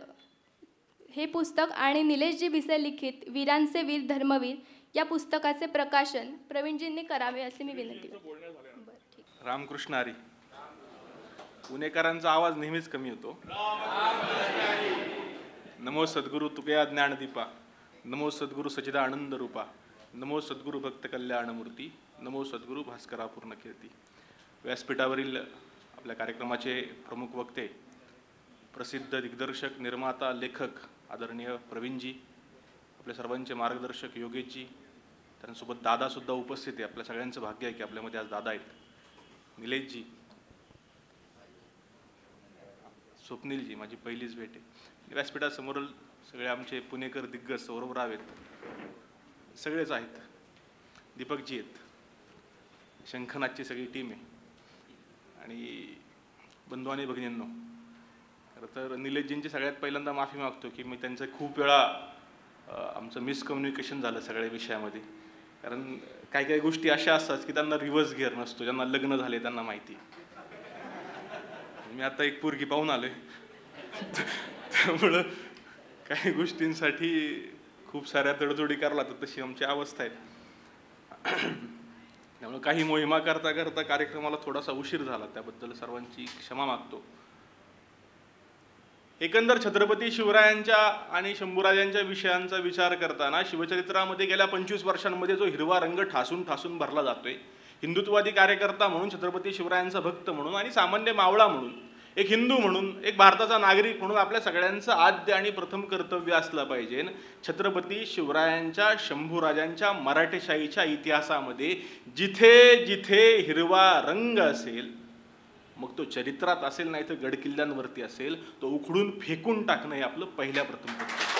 हे पुस्तक आणि निलेशजी भिसे लिखित वीरांचे वीर धर्मवीर या पुस्तकाचे प्रकाशन प्रवीणजींनी करावे असे मी विनंती करते.
रामकृष्ण हरी. पुणेकरांचा आवाज नेहमीच कमी होतो. नमो सद्गुरु तुकया ज्ञानदीपा, नमो सद्गुरु सचिदा आनंद रूपा, नमो सद्गुरु भक्त कल्याण मूर्ती, नमो सद्गुरु भास्करा पूर्ण कीर्ती. व्यासपीठावरील आपल्या कार्यक्रमाचे प्रमुख वक्ते, प्रसिद्ध दिग्दर्शक, निर्माता, लेखक आदरणीय प्रवीणजी, आपल्या सर्वांचे मार्गदर्शक योगेशजी, त्यांच्यासोबत दादासुद्धा उपस्थित आहे. आपल्या सगळ्यांचं भाग्य आहे की आपल्यामध्ये आज दादा आहेत. निलेशजी, स्वप्नीलजी, माझी पहिलीच भेट आहे. व्यासपीठासमोर सगळे आमचे पुणेकर दिग्गज सौरभराव आहेत, सगळेच आहेत. दीपकजी आहेत, शंखनाथची सगळी टीम आहे. आणि बंधू आणि भगिनींनो, खरं तर निलेशजींची सगळ्यात पहिल्यांदा माफी मागतो की मी त्यांचं खूप वेळा आमचं मिसकम्युनिकेशन झालं सगळ्या विषयामध्ये. कारण काही काही गोष्टी अशा असतात की त्यांना रिव्हर्स गिअर नसतो. ज्यांना लग्न झाले त्यांना माहिती. मी आता एक पोरगी पाहून आलोय, त्यामुळं काही गोष्टींसाठी खूप साऱ्या तडजोडी करायला लागतात. तशी आमची अवस्था आहे. त्यामुळे काही मोहिमा करता करता कार्यक्रमाला थोडासा उशीर झाला, त्याबद्दल सर्वांची क्षमा मागतो. एकंदर छत्रपती शिवरायांच्या आणि शंभूराजांच्या विषयांचा विचार करताना शिवचरित्रामध्ये गेल्या 25 वर्षांमध्ये जो हिरवा रंग ठासून ठासून भरला जातोय, हिंदुत्ववादी कार्यकर्ता म्हणून, छत्रपती शिवरायांचा भक्त म्हणून आणि सामान्य मावळा म्हणून, एक हिंदू म्हणून, एक भारताचा नागरिक म्हणून आपल्या सगळ्यांचं आद्य आणि प्रथम कर्तव्य असलं पाहिजे छत्रपती शिवरायांच्या, शंभूराजांच्या, मराठेशाहीच्या इतिहासामध्ये जिथे जिथे हिरवा रंग असेल, मग तो चरित्रात असेल नाही तर गडकिल्ल्यांवरती असेल, तो उखडून फेकून टाकणं हे आपलं पहिल्या प्रथम कर्तव्य.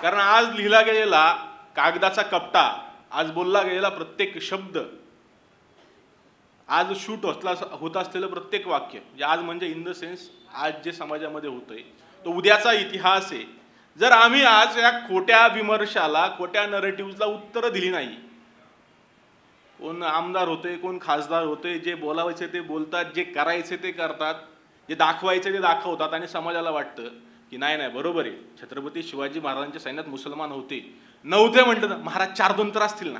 कारण आज लिहिला गेलेला कागदाचा कपटा, आज बोलला गेलेला प्रत्येक शब्द, आज शूट होत असलेलं प्रत्येक वाक्य, आज म्हणजे इन द सेन्स आज जे समाजामध्ये होतंय तो उद्याचा इतिहास आहे. जर आम्ही आज या खोट्या विमर्शाला, खोट्या नरेटिव्हला उत्तरं दिली नाही, कोण आमदार होते, कोण खासदार होते, जे बोलावायचे ते बोलतात, जे करायचे ते करतात, जे दाखवायचे ते दाखवतात आणि समाजाला वाटतं की नाही नाही बरोबर आहे, छत्रपती शिवाजी महाराजांच्या सैन्यात मुसलमान होते. नव्हते म्हटलं तर महाराज 4-2 तर असतील ना.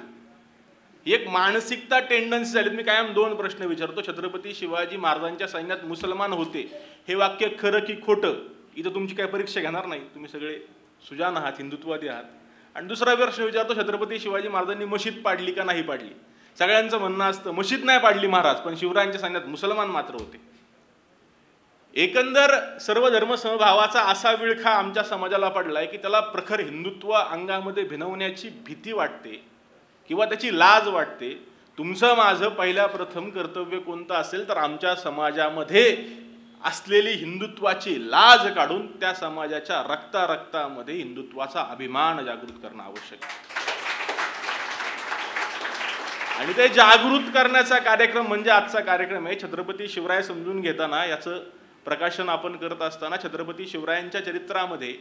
एक मानसिकता टेंडन्सी झाली. मी कायम 2 प्रश्न विचारतो. छत्रपती शिवाजी महाराजांच्या सैन्यात मुसलमान होते हे वाक्य खरं की खोटं? इथं तुमची काय परीक्षा घेणार नाही, तुम्ही सगळे सुजान आहात, हिंदुत्ववादी आहात. आणि दुसरा प्रश्न विचारतो, छत्रपती शिवाजी महाराजांनी मशीद पाडली का नाही पाडली? सगळ्यांचं म्हणणं असतं मशीद नाही पाडली महाराज, पण शिवरायांच्या सैन्यात मुसलमान मात्र होते. एकंदर सर्व धर्मसमभावाचा असा विळखा आमच्या समाजाला पडलाय की त्याला प्रखर हिंदुत्व अंगामध्ये भिनवण्याची भीती वाटते किंवा त्याची लाज वाटते. तुमचं माझं पहिल्या प्रथम कर्तव्य कोणतं असेल तर आमच्या समाजामध्ये असलेली हिंदुत्वाची लाज काढून त्या समाजाच्या रक्तामध्ये हिंदुत्वाचा अभिमान जागृत करणं आवश्यक आहे. आणि ते जागृत करण्याचा कार्यक्रम म्हणजे आजचा कार्यक्रम आहे. छत्रपती शिवराय समजून घेताना याचं प्रकाशन आपण करत असताना छत्रपती शिवरायांच्या चरित्रामध्ये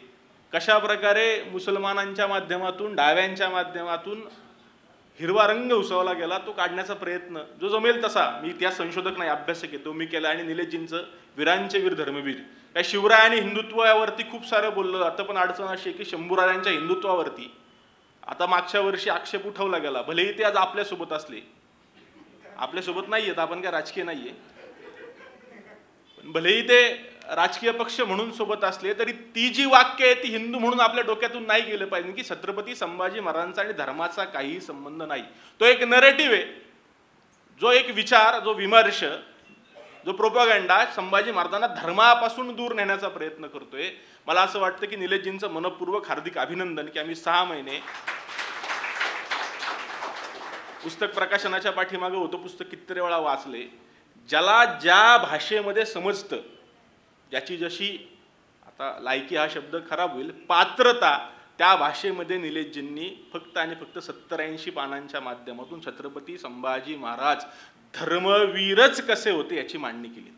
कशा प्रकारे मुसलमानांच्या माध्यमातून डाव्यांच्या माध्यमातून हिरवा रंग उसवला गेला तो काढण्याचा प्रयत्न जो जमेल तसा, मी इतिहास संशोधक नाही, अभ्यासक आहे, तो मी केला. आणि निलेशजींचं वीरांचे वीर धर्मवीर, काय शिवराय आणि हिंदुत्व यावरती खूप सारं बोललं जातं, पण अडचण अशी आहे की शंभूराजांच्या हिंदुत्वावरती आता मागच्या वर्षी आक्षेप उठवला गेला. भलेही ते आज आपल्यासोबत असले, आपल्यासोबत नाही आहेत, आपण काय राजकीय नाहीये, पण भलेही ते राजकीय पक्ष म्हणून सोबत असले तरी ती जी वाक्य आहे ती हिंदू म्हणून आपल्या डोक्यातून नाही गेलं पाहिजे की छत्रपती संभाजी महाराजांचा आणि धर्माचा काही संबंध नाही. तो एक नरेटिव्ह आहे, जो एक विचार, जो विमर्श, जो प्रोपागंडा संभाजी महाराजांना धर्मापासून दूर नेण्याचा प्रयत्न करतोय. मला असं वाटतं की निलेशजींचं मनपूर्वक हार्दिक अभिनंदन की आम्ही 6 महिने पुस्तक प्रकाशनाच्या पाठीमागे होतो, पुस्तक कितीतरी वेळा वाचले. ज्याला ज्या भाषेमध्ये समजतं, ज्याची जशी आता लायकी हा शब्द खराब होईल, पात्रता, त्या भाषेमध्ये निलेशजींनी फक्त आणि फक्त 70-80 पानांच्या माध्यमातून छत्रपती संभाजी महाराज धर्मवीरच कसे होते याची मांडणी केली.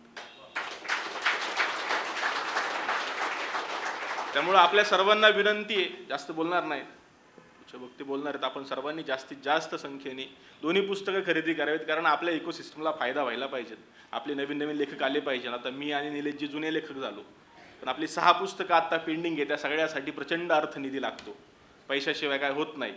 त्यामुळे आपल्या सर्वांना विनंती आहे, जास्त बोलणार नाही, भक्ती बोलणार आहेत, आपण सर्वांनी जास्तीत जास्त संख्येने दोन्ही पुस्तकं खरेदी करावीत, कारण आपल्या इकोसिस्टमला फायदा व्हायला पाहिजेत. आपले नवीन नवीन लेखक आले पाहिजे. आता मी आणि निलेशजी जुने लेखक झालो, पण आपली 6 पुस्तकं आता पेंडिंग आहे, त्या सगळ्यासाठी प्रचंड अर्थनिधी लागतो, पैशाशिवाय काय होत नाही.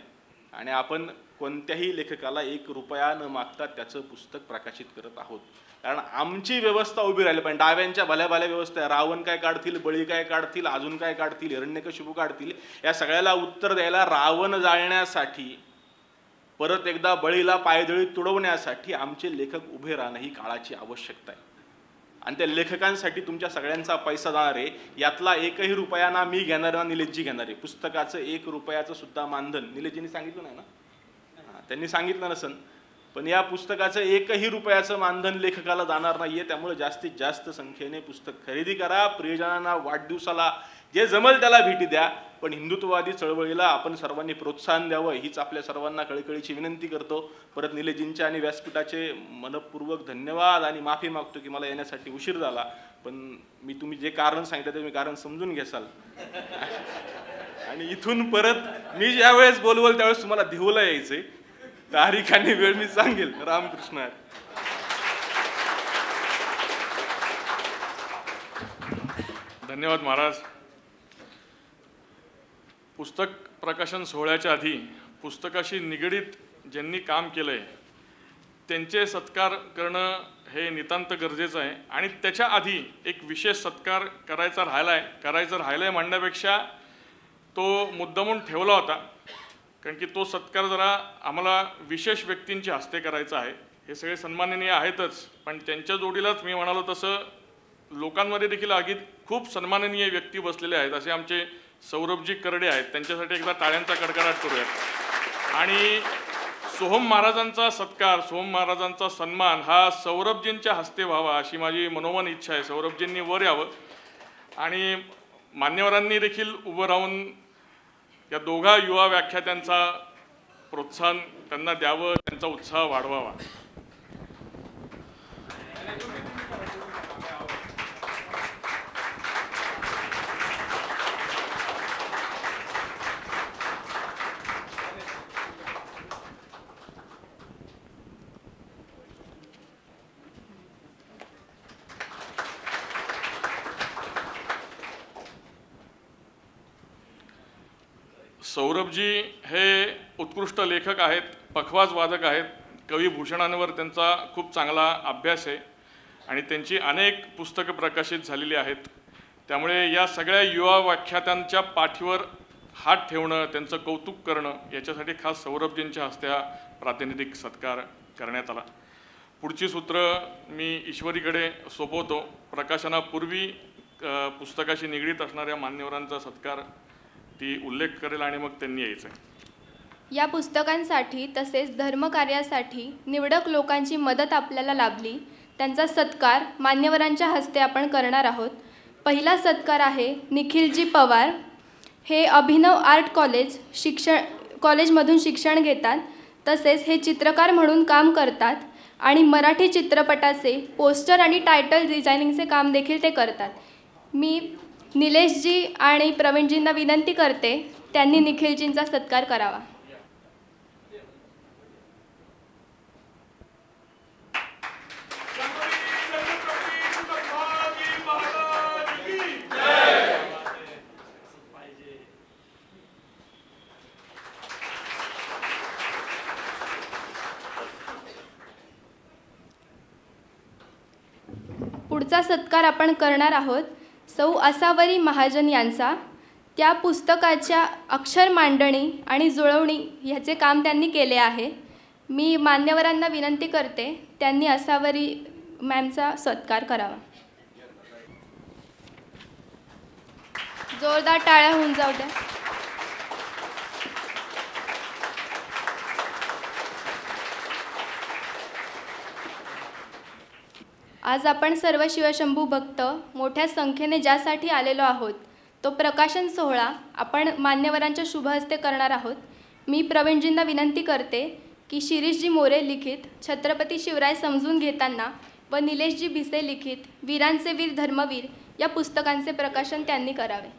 आणि आपण कोणत्याही लेखकाला 1 रुपया न मागता त्याचं पुस्तक प्रकाशित करत आहोत, कारण आमची व्यवस्था उभी राहिली पाहिजे. डाव्यांच्या भल्या भल्या व्यवस्था, रावण काय काढतील, बळी काय काढतील, अजून काय काढतील, हिरण्यकशिपू काढतील, या सगळ्याला उत्तर द्यायला, रावण जाळण्यासाठी, परत एकदा बळीला पायदळी तुडवण्यासाठी आमचे लेखक उभे राहणं ही काळाची आवश्यकता आहे. आणि त्या लेखकांसाठी तुमच्या सगळ्यांचा पैसा जाणार आहे. यातला 1ही रुपया ना मी घेणार ना निलेशजी घेणार आहे. पुस्तकाचं 1 रुपयाचं सुद्धा मानधन निलेशजींनी सांगितलं नाही ना, त्यांनी सांगितलं नसन, पण या पुस्तकाचं 1ही रुपयाचं मानधन लेखकाला जाणार नाहीये. त्यामुळे जास्तीत जास्त संख्येने पुस्तक खरेदी करा. प्रियजनांना वाढदिवसाला जे जमल त्याला भेटी द्या, पण हिंदुत्ववादी चळवळीला आपण सर्वांनी प्रोत्साहन द्यावं हीच आपल्या सर्वांना कळकळीची विनंती करतो. परत निलेशजींच्या आणि व्यासपीठाचे मनपूर्वक धन्यवाद आणि माफी मागतो की मला येण्यासाठी उशीर झाला, पण मी तुम्ही जे कारण सांगितलं ते मी कारण समजून घेसाल. आणि इथून परत मी ज्या वेळेस बोलवल त्यावेळेस तुम्हाला देहूला यायचंय, तारीख आणि वेळ मी सांगेल. रामकृष्ण.
धन्यवाद महाराज. पुस्तक प्रकाशन सोहळ्याच्या आधी पुस्तकाशी निगडीत ज्यांनी काम केलंय त्यांचे सत्कार करणं हे नितांत गरजेचं आहे. आणि त्याच्या आधी एक विशेष सत्कार करायचा राहिलाय म्हणण्यापेक्षा तो मुद्दामून ठेवला होता, कारण की तो सत्कार जरा आम्हाला विशेष व्यक्तींच्या हस्ते करायचा आहे. हे सगळे सन्माननीय आहेतच, पण त्यांच्या जोडीलाच मी म्हणालो तसं लोकांमध्ये देखील आगीत खूप सन्माननीय व्यक्ती बसलेले आहेत. असे आमचे सौरभजी करडे आहेत, त्यांच्यासाठी एकदा टाळ्यांचा कडकडाट करूयात. आणि सोहम महाराजांचा सत्कार, सोहम महाराजांचा सन्मान हा सौरभजींच्या हस्ते व्हावा अशी माझी मनोमन इच्छा आहे. सौरभजींनी वर यावं आणि मान्यवरांनी देखील उभं राहून या दोघा युवा व्याख्यात्यांचा प्रोत्साहन त्यांना द्यावं, त्यांचा उत्साह वाढवावा. सौरभजी हे उत्कृष्ट लेखक आहेत, पखवाज वादक आहेत. कविभूषणांवर त्यांचा खूप चांगला अभ्यास आहे आणि त्यांची अनेक पुस्तकं प्रकाशित झालेली आहेत. त्यामुळे या सगळ्या युवा व्याख्यात्यांच्या पाठीवर हात ठेवणं, त्यांचं कौतुक करणं, याच्यासाठी खास सौरभजींच्या हस्ते हा प्रातिनिधिक सत्कार करण्यात आला. पुढची सूत्र मी ईश्वरीकडे सोपवतो. प्रकाशनापूर्वी पुस्तकाशी निगडीत असणाऱ्या मान्यवरांचा सत्कार ती उल्लेख करेल आणि मग त्यांनी यायचं आहे.
या पुस्तकांसाठी तसेच धर्मकार्यासाठी निवडक लोकांची मदत आपल्याला लाभली, त्यांचा सत्कार मान्यवरांच्या हस्ते आपण करणार आहोत. पहिला सत्कार आहे निखिलजी पवार. हे अभिनव आर्ट कॉलेजमधून शिक्षण घेतात. तसेच हे चित्रकार म्हणून काम करतात आणि मराठी चित्रपटाचे पोस्टर आणि टायटल डिझायनिंगचे काम देखील ते करतात. मी निलेशजी आणि प्रवीणजींना विनंती करते त्यांनी निखिलजींचा सत्कार करावा. पुढचा सत्कार आपण करणार आहोत सौ आसावरी महाजन यांचा. त्या पुस्तकाच्या अक्षर मांडणी आणि जुळवणी ह्याचे काम त्यांनी केले आहे. मी मान्यवरांना विनंती करते त्यांनी आसावरी मॅमचा सत्कार करावा. जोरदार टाळ्या होऊन जाऊ द्या. आज आपण सर्व शिवशंभू भक्त मोठ्या संख्येने ज्यासाठी आलेलो आहोत तो प्रकाशन सोहळा आपण मान्यवरांच्या शुभहस्ते करणार आहोत. मी प्रवीणजींना विनंती करते की शिरीषजी मोरे लिखित छत्रपती शिवराय समजून घेताना व निलेशजी भिसे लिखित वीरांचे वीर धर्मवीर या पुस्तकांचे प्रकाशन त्यांनी करावे.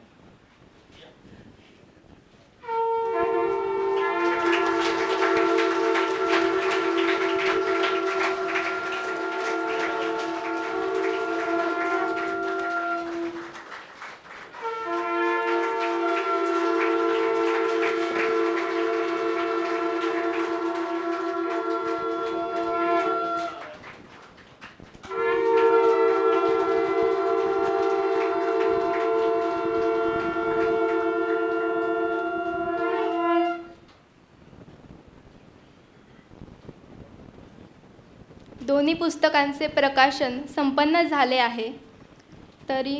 दोन्ही पुस्तकांचे प्रकाशन संपन्न झाले आहे. तरी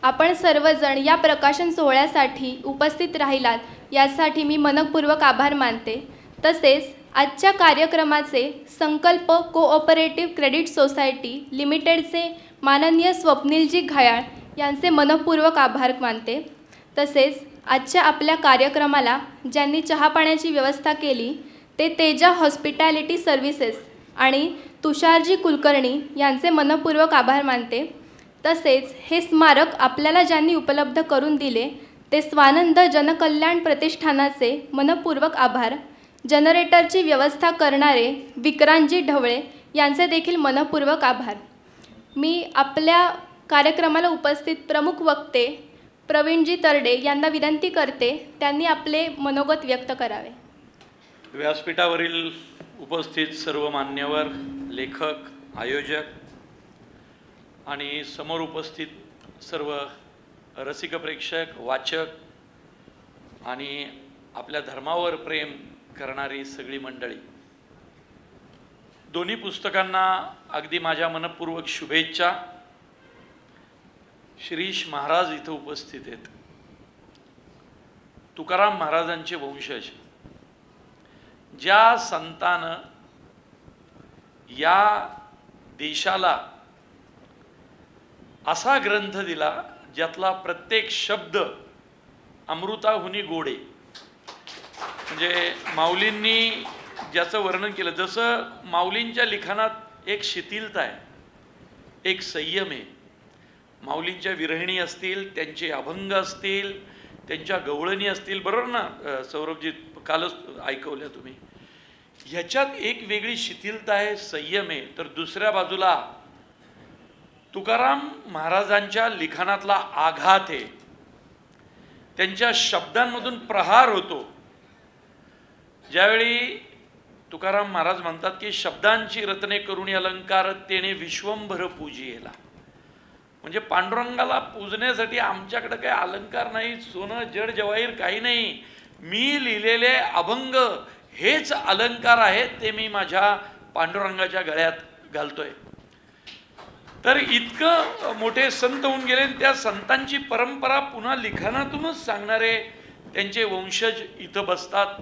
आपण सर्वजण या प्रकाशन सोहळ्यासाठी उपस्थित राहिलात यासाठी मी मनपूर्वक आभार मानते. तसेच आजच्या कार्यक्रमाचे संकल्प कोऑपरेटिव्ह क्रेडिट सोसायटी लिमिटेडचे माननीय स्वप्नीलजी घायाळ यांचे मनपूर्वक आभार मानते. तसेच आजच्या आपल्या कार्यक्रमाला ज्यांनी चहापाण्याची व्यवस्था केली ते तेजा हॉस्पिटॅलिटी सर्व्हिसेस आणि तुषारजी कुलकर्णी यांचे मनपूर्वक आभार मानते. तसेच हे स्मारक आपल्याला ज्यांनी उपलब्ध करून दिले ते स्वानंद जनकल्याण प्रतिष्ठानाचे मनपूर्वक आभार. जनरेटरची व्यवस्था करणारे विक्रांतजी ढवळे यांचे देखील मनपूर्वक आभार. मी आपल्या कार्यक्रमाला उपस्थित प्रमुख वक्ते प्रवीणजी तरडे यांना विनंती करते त्यांनी आपले मनोगत व्यक्त करावे.
व्यासपीठावरील उपस्थित सर्व मान्यवर, लेखक, आयोजक आणि समोर उपस्थित सर्व रसिक प्रेक्षक, वाचक आणि आपल्या धर्मावर प्रेम करणारी सगळी मंडळी, दोन्ही पुस्तकांना अगदी माझ्या मनपूर्वक शुभेच्छा. शिरीष महाराज इथं उपस्थित आहेत. तुकाराम महाराजांचे वंशज. ज्या संतानं या देशाला असा ग्रंथ दिला ज्यातला प्रत्येक शब्द अमृताहुनी गोडे, म्हणजे माऊलींनी ज्याचं वर्णन केलं, जसं माऊलींच्या लिखाणात एक शिथिलता आहे, एक संयम आहे. माऊलींच्या विरहिणी असतील, त्यांचे अभंग असतील, त्यांच्या गवळणी असतील, बरोबर ना सौरभजी, कालच ऐकवल्या तुम्ही. ह्याच्यात एक वेगळी शिथिलता आहे, संयम आहे. तर दुसऱ्या बाजूला तुकाराम महाराजांच्या लिखाणातला आघात आहे, त्यांच्या शब्दांमधून प्रहार होतो. ज्यावेळी तुकाराम महाराज म्हणतात की शब्दांची रत्ने करुणी अलंकार तेने विश्वंभर पूजियेला, म्हणजे पांडुरंगाला पूजण्यासाठी आमच्याकडे काही अलंकार नाही, सोनं जड जवाहीर काही नाही. मी लिहिलेले अभंग हेच अलंकार आहेत ते मी माझ्या पांडुरंगाच्या गळ्यात घालतोय. तर इतकं मोठे संत होऊन गेले. त्या संतांची परंपरा पुन्हा लिखाणातूनच सांगणारे त्यांचे वंशज इथं बसतात.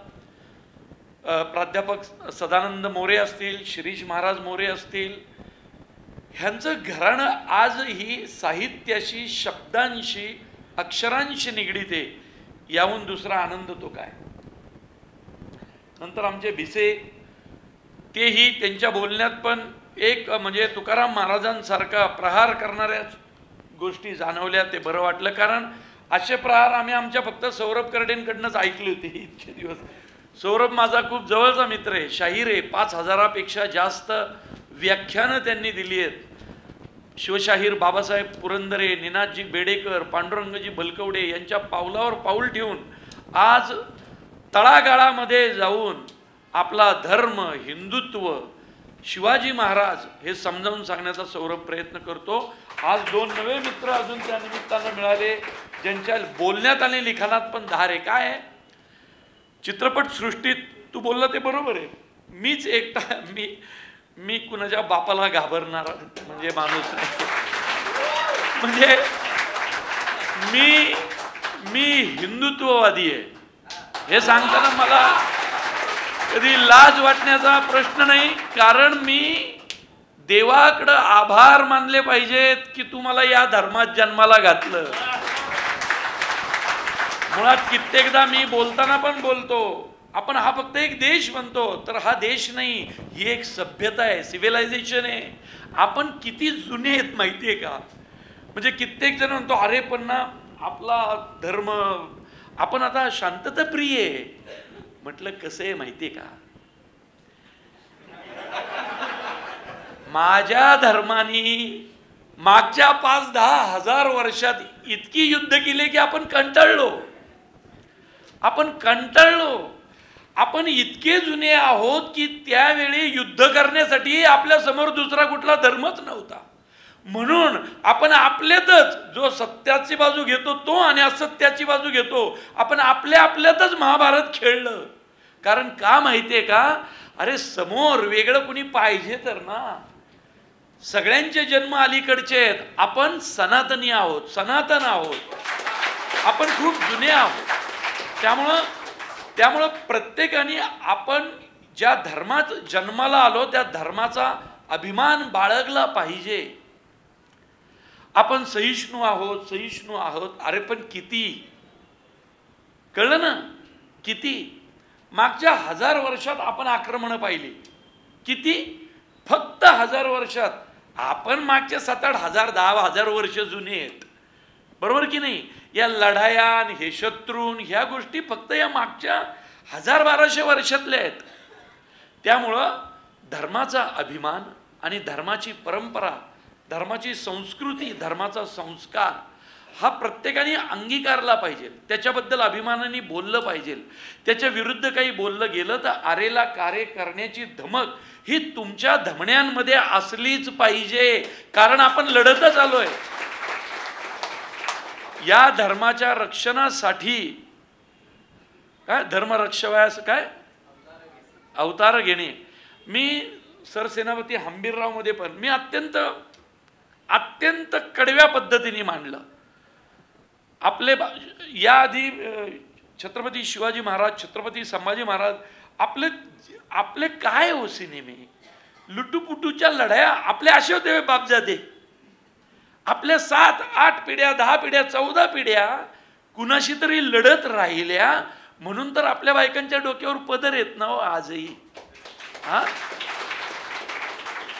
प्राध्यापक सदानंद मोरे असतील, शिरीष महाराज मोरे असतील, ह्यांचं घराणं आजही साहित्याशी, शब्दांशी, अक्षरांशी निगडीत आहे. याहून दुसरा आनंद तो काय. नंतर आमचे भिसे, तेही त्यांच्या बोलण्यात पण एक म्हणजे तुकाराम महाराजांसारखा प्रहार करणाऱ्या गोष्टी जाणवल्या. ते बरं वाटलं, कारण असे प्रहार आम्ही आमच्या फक्त सौरभ कर्डेंकडनंच ऐकले होते इतके दिवस. सौरभ माझा खूप जवळचा मित्र आहे, शाहीर आहे. 5000पेक्षा जास्त व्याख्यानं त्यांनी दिली आहेत. शिवशाहीर बाबासाहेब पुरंदरे, निनादजी बेडेकर, पांडुरंगजी बलकवडे यांच्या पावलावर पाऊल ठेवून आज तळागाळामध्ये जाऊन आपला धर्म, हिंदुत्व, शिवाजी महाराज हे समजावून सांगण्याचा सौरभ प्रयत्न करतो. आज 2 नवे मित्र अजून त्या निमित्तानं मिळाले, ज्यांच्या बोलण्यात आणि लिखाणात पण धार आहे. काय आहे, चित्रपट सृष्टीत तू बोलला ते बरोबर आहे. मीच एकटा मी कुणाच्या बापाला घाबरणार म्हणजे माणूस नाही. म्हणजे मी हिंदुत्ववादी आहे हे सांगताना मला कधी लाज वाटण्याचा प्रश्न नाही, कारण मी देवाकडं आभार मानले पाहिजेत की तू मला या धर्मात जन्माला घातलं. मुळात कित्येकदा मी बोलताना पण बोलतो, आपण हा फक्त एक देश म्हणतो, तर हा देश नाही, ही एक सभ्यता आहे, सिव्हिलायझेशन आहे. आपण किती जुने आहेत माहिती आहे का. म्हणजे कित्येक जण म्हणतो अरे पण ना आपला धर्म, आपण आता शांतताप्रिय आहे. म्हटलं कसं आहे माहिती आहे का, माझ्या धर्मानी मागच्या 5-10 हजार वर्षात इतकी युद्ध केले की आपण कंटाळलो. आपण इतके जुने आहोत की त्यावेळी युद्ध करण्यासाठी आपल्या समोर दुसरा कुठला धर्मच नव्हता. म्हणून आपण आपल्यातच जो सत्याची बाजू घेतो तो आणि असत्याची बाजू घेतो, आपण आपल्यातच महाभारत खेळलं. कारण का माहितीये का, अरे समोर वेगळं कुणी पाहिजे तर ना. सगळ्यांचे जन्म अलीकडचे आहेत, आपण सनातनी आहोत, सनातन आहोत, आपण खूप जुने आहोत. त्यामुळं प्रत्येकाने आपण ज्या धर्मात जन्माला आलो त्या धर्माचा अभिमान बाळगला पाहिजे. आपण सहिष्णू आहोत. अरे पण किती, कळलं ना, किती मागच्या 1000 वर्षात आपण आक्रमण पाहिली. किती, फक्त 1000 वर्षात. आपण मागच्या 7-8 हजार 10,000 वर्ष जुने आहेत, बरोबर की नाही. या लढाया, हे शत्रून, ह्या गोष्टी फक्त या मागच्या 1000-1200 वर्षातल्या आहेत. त्यामुळं धर्माचा अभिमान आणि धर्माची परंपरा, धर्माची संस्कृती, धर्माचा संस्कार हा प्रत्येकाने अंगीकारला पाहिजे. त्याच्याबद्दल अभिमानाने बोललं पाहिजे. त्याच्या विरुद्ध काही बोललं गेलं तर आरेला कार्य करण्याची धमक ही तुमच्या धमण्यांमध्ये असलीच पाहिजे, कारण आपण लढतच आलोय. या धर्माच्या रक्षणासाठी काय धर्मरक्षवायास काय अवतार घेणे. मी सरसेनापती हंबीरराव मध्ये पण मी अत्यंत कडव्या पद्धतीने मांडलं. आपले याआधी छत्रपती शिवाजी महाराज, छत्रपती संभाजी महाराज आपले काय हो सिनेमे, लुटूपुटूच्या लढाया आपले असे होते बापजादे. आपल्या 7-8 पिढ्या, 10 पिढ्या, 14 पिढ्या कुणाशी तरी लढत राहिल्या, म्हणून तर आपल्या बायकांच्या डोक्यावर पदर येत ना हो आजही. हा,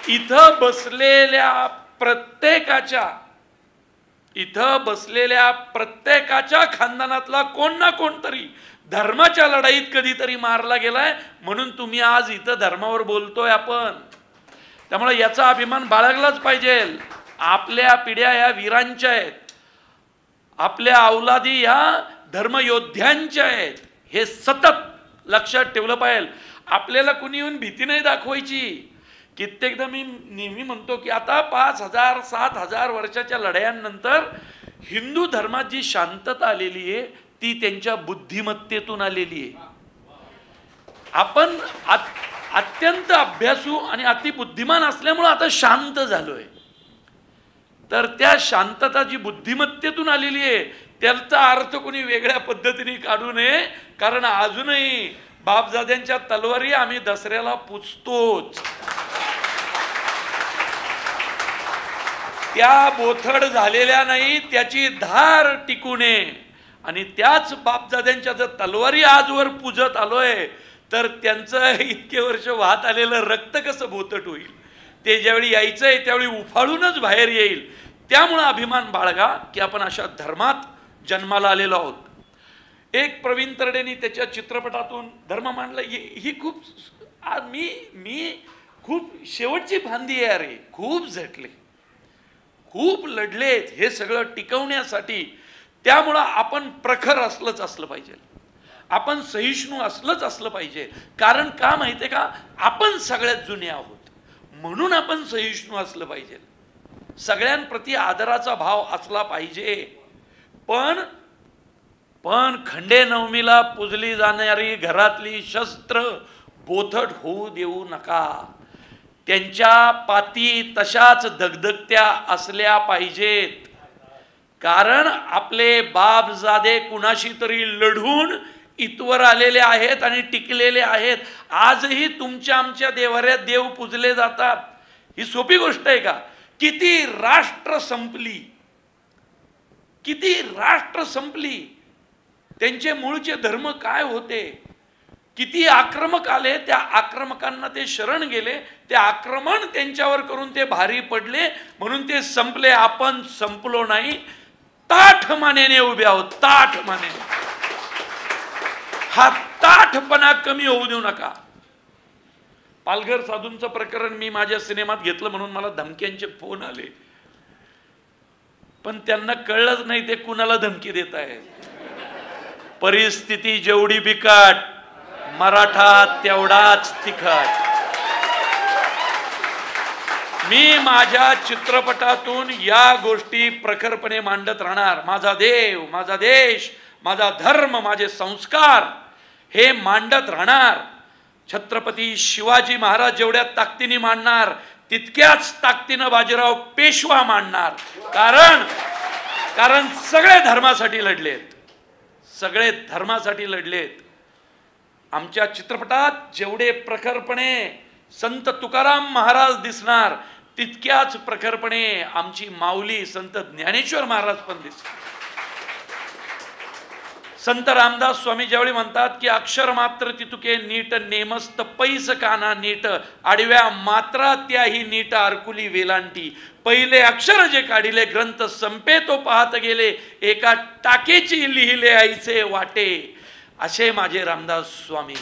इथं बसलेल्या प्रत्येकाच्या खानदानातला कोण ना कोणतरी धर्माच्या लढाईत कधीतरी मारला गेलाय, म्हणून तुम्ही आज इथं धर्मावर बोलतोय आपण. त्यामुळे याचा अभिमान बाळगलाच पाहिजे. आपल्या पिढ्या या वीरांच्या आहेत, आपल्या अवलादी या धर्मयोद्ध्यांच्या आहेत, हे सतत लक्षात ठेवलं पाहिजे. आपल्याला कुणी येऊन भीती नाही दाखवायची. कित्येकदा मी नेहमी म्हणतो की आता 5000-7000 वर्षाच्या लढायांनंतर हिंदू धर्मात जी शांतता आलेली आहे ती त्यांच्या बुद्धिमत्तेतून आलेली आहे. आपण अत्यंत अभ्यासू आणि अतिबुद्धिमान असल्यामुळं आता शांत झालोय. तर त्या शांतता जी बुद्धिमत्तेतून आलेली आहे त्याचा अर्थ कोणी वेगळ्या पद्धतीने काढू नये. कारण अजूनही बापजाद्यांच्या तलवारी आम्ही दसऱ्याला पुजतोच. त्या बोथड झालेल्या नाही, त्याची धार टिकू नये. आणि त्याच बापजाद्यांच्या जर तलवारी आजवर पूजत आलोय तर त्यांचं इतके वर्ष वाहत आलेलं रक्त कसं बोथट होईल. ते ज्यावेळी यायचंय त्यावेळी उफाळूनच बाहेर येईल. त्यामुळं अभिमान बाळगा की आपण अशा धर्मात जन्माला आलेलो आहोत. एक प्रवीण तरडेंनी त्याच्या चित्रपटातून धर्म मांडला. ही खूप मी खूप शेवटची फांदी आहे अरे. खूप झटले, खूप लढलेत हे सगळं टिकवण्यासाठी. त्यामुळं आपण प्रखर असलं पाहिजे, आपण सहिष्णू असलं पाहिजे. कारण का माहिती आहे का, आपण सगळ्यात जुने आहोत म्हणून आपण सहिष्णू असलं पाहिजे. सगळ्यांप्रती आदराचा भाव असला पाहिजे. पण खंडे नवमीला पूजली जाणारी घरातली शस्त्र बोथट होऊ देऊ नका. त्यांच्या पाती तशाच दगदगत्या असल्या पाहिजेत. कारण आपले बापजादे कुणाशी तरी लढून इथवर आलेले आहेत आणि टिकलेले आहेत. आजही तुमच्या आमच्या देवाऱ्यात देव पूजले जातात. ही सोपी गोष्ट आहे का? किती राष्ट्र संपली, त्यांचे मूळचे धर्म काय होते, किती आक्रमक आले, त्या आक्रमकांना ते शरण गेले, ते आक्रमण त्यांच्यावर करून ते भारी पडले म्हणून ते संपले. आपण संपलो नाही, ताठ मानेने उभे आहोत. ताठ मानेने. हा ताठपणा कमी होऊ देऊ नका. पालघर साधूंचं प्रकरण मी माझ्या सिनेमात घेतलं म्हणून मला धमक्यांचे फोन आले. पण त्यांना कळलंच नाही ते कुणाला धमकी देत आहेत. परिस्थिती जेवढी बिकट, मराठा तेवढाच तिखट. मी माझ्या चित्रपटातून या गोष्टी प्रखरपणे मांडत राहणार. माझा देव, माझा देश, माझा धर्म, माझे संस्कार हे मांडत राहणार. छत्रपती शिवाजी महाराज जेवढ्या ताकदीने मांडणार तितक्याच ताकदीनं बाजीराव पेशवा मांडणार. कारण सगळे धर्मासाठी लढलेत. आमच्या चित्रपटात जेवढे प्रखरपणे संत तुकाराम महाराज दिसणार तितक्याच प्रखरपणे आमची माऊली संत ज्ञानेश्वर महाराज पण दिसणार. संत रामदास स्वामी ज्यावेळी म्हणतात की अक्षर मात्र तितुके नीट, नेमस्त पैस काना नीट, आडव्या मात्रा त्याही नीट, आरकुली वेलांटी. पहिले अक्षर जे काढिले ग्रंथ संपे तो पाहत गेले, एका टाकेची लिहिले आईचे वाटे. असे माझे रामदास स्वामी.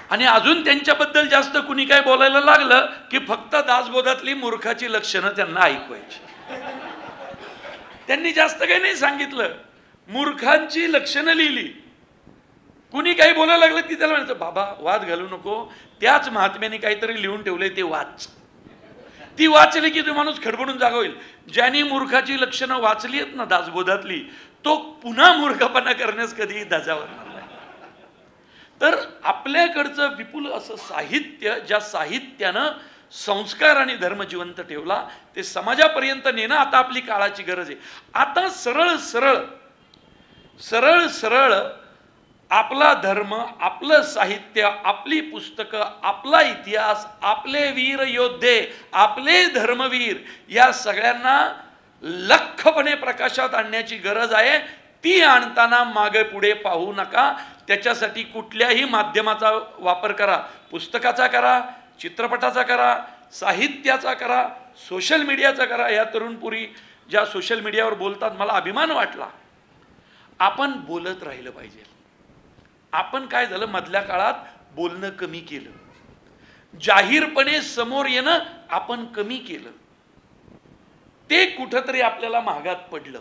आणि अजून त्यांच्याबद्दल जास्त कुणी काय बोलायला लागलं की फक्त दासबोधातली मूर्खाची लक्षणं त्यांना ऐकवायची. त्यांनी जास्त काही नाही सांगितलं, मूर्खांची लक्षणं लिहिली. कुणी काही बोलायला लागलं की त्याला म्हणायचं बाबा वाद घालू नको, त्याच महात्म्याने काहीतरी लिहून ठेवले ते वाच. ती वाचली की तो माणूस खडबडून जागा होईल. ज्यांनी मूर्खाची लक्षणं वाचली आहेत ना दासबोधातली, तो पुन्हा मूर्खपणा करण्यास कधीही धजावणार नाही. तर आपल्याकडचं विपुल असं साहित्य, ज्या साहित्यानं संस्कार आणि धर्म जिवंत ठेवला, ते समाजापर्यंत नेणं आता आपली काळाची गरज आहे. आता सरळ सरळ आपला धर्म, आपलं साहित्य, आपली पुस्तकं, आपला इतिहास, आपले वीर योद्धे, आपले धर्मवीर या सगळ्यांना लख्खपणे प्रकाशात आणण्याची गरज आहे. ती आणताना मागे पुढे पाहू नका. त्याच्यासाठी कुठल्याही माध्यमाचा वापर करा. पुस्तकाचा करा, चित्रपटाचा करा, साहित्याचा करा, सोशल मीडियाचा करा. या तरुणपुरी ज्या सोशल मीडियावर बोलतात मला अभिमान वाटला. आपण बोलत राहिलं पाहिजे. आपण काय झालं, मधल्या काळात बोलणं कमी केलं, जाहीरपणे समोर येणं आपण कमी केलं. ते कुठंतरी आपल्याला महागात पडलं.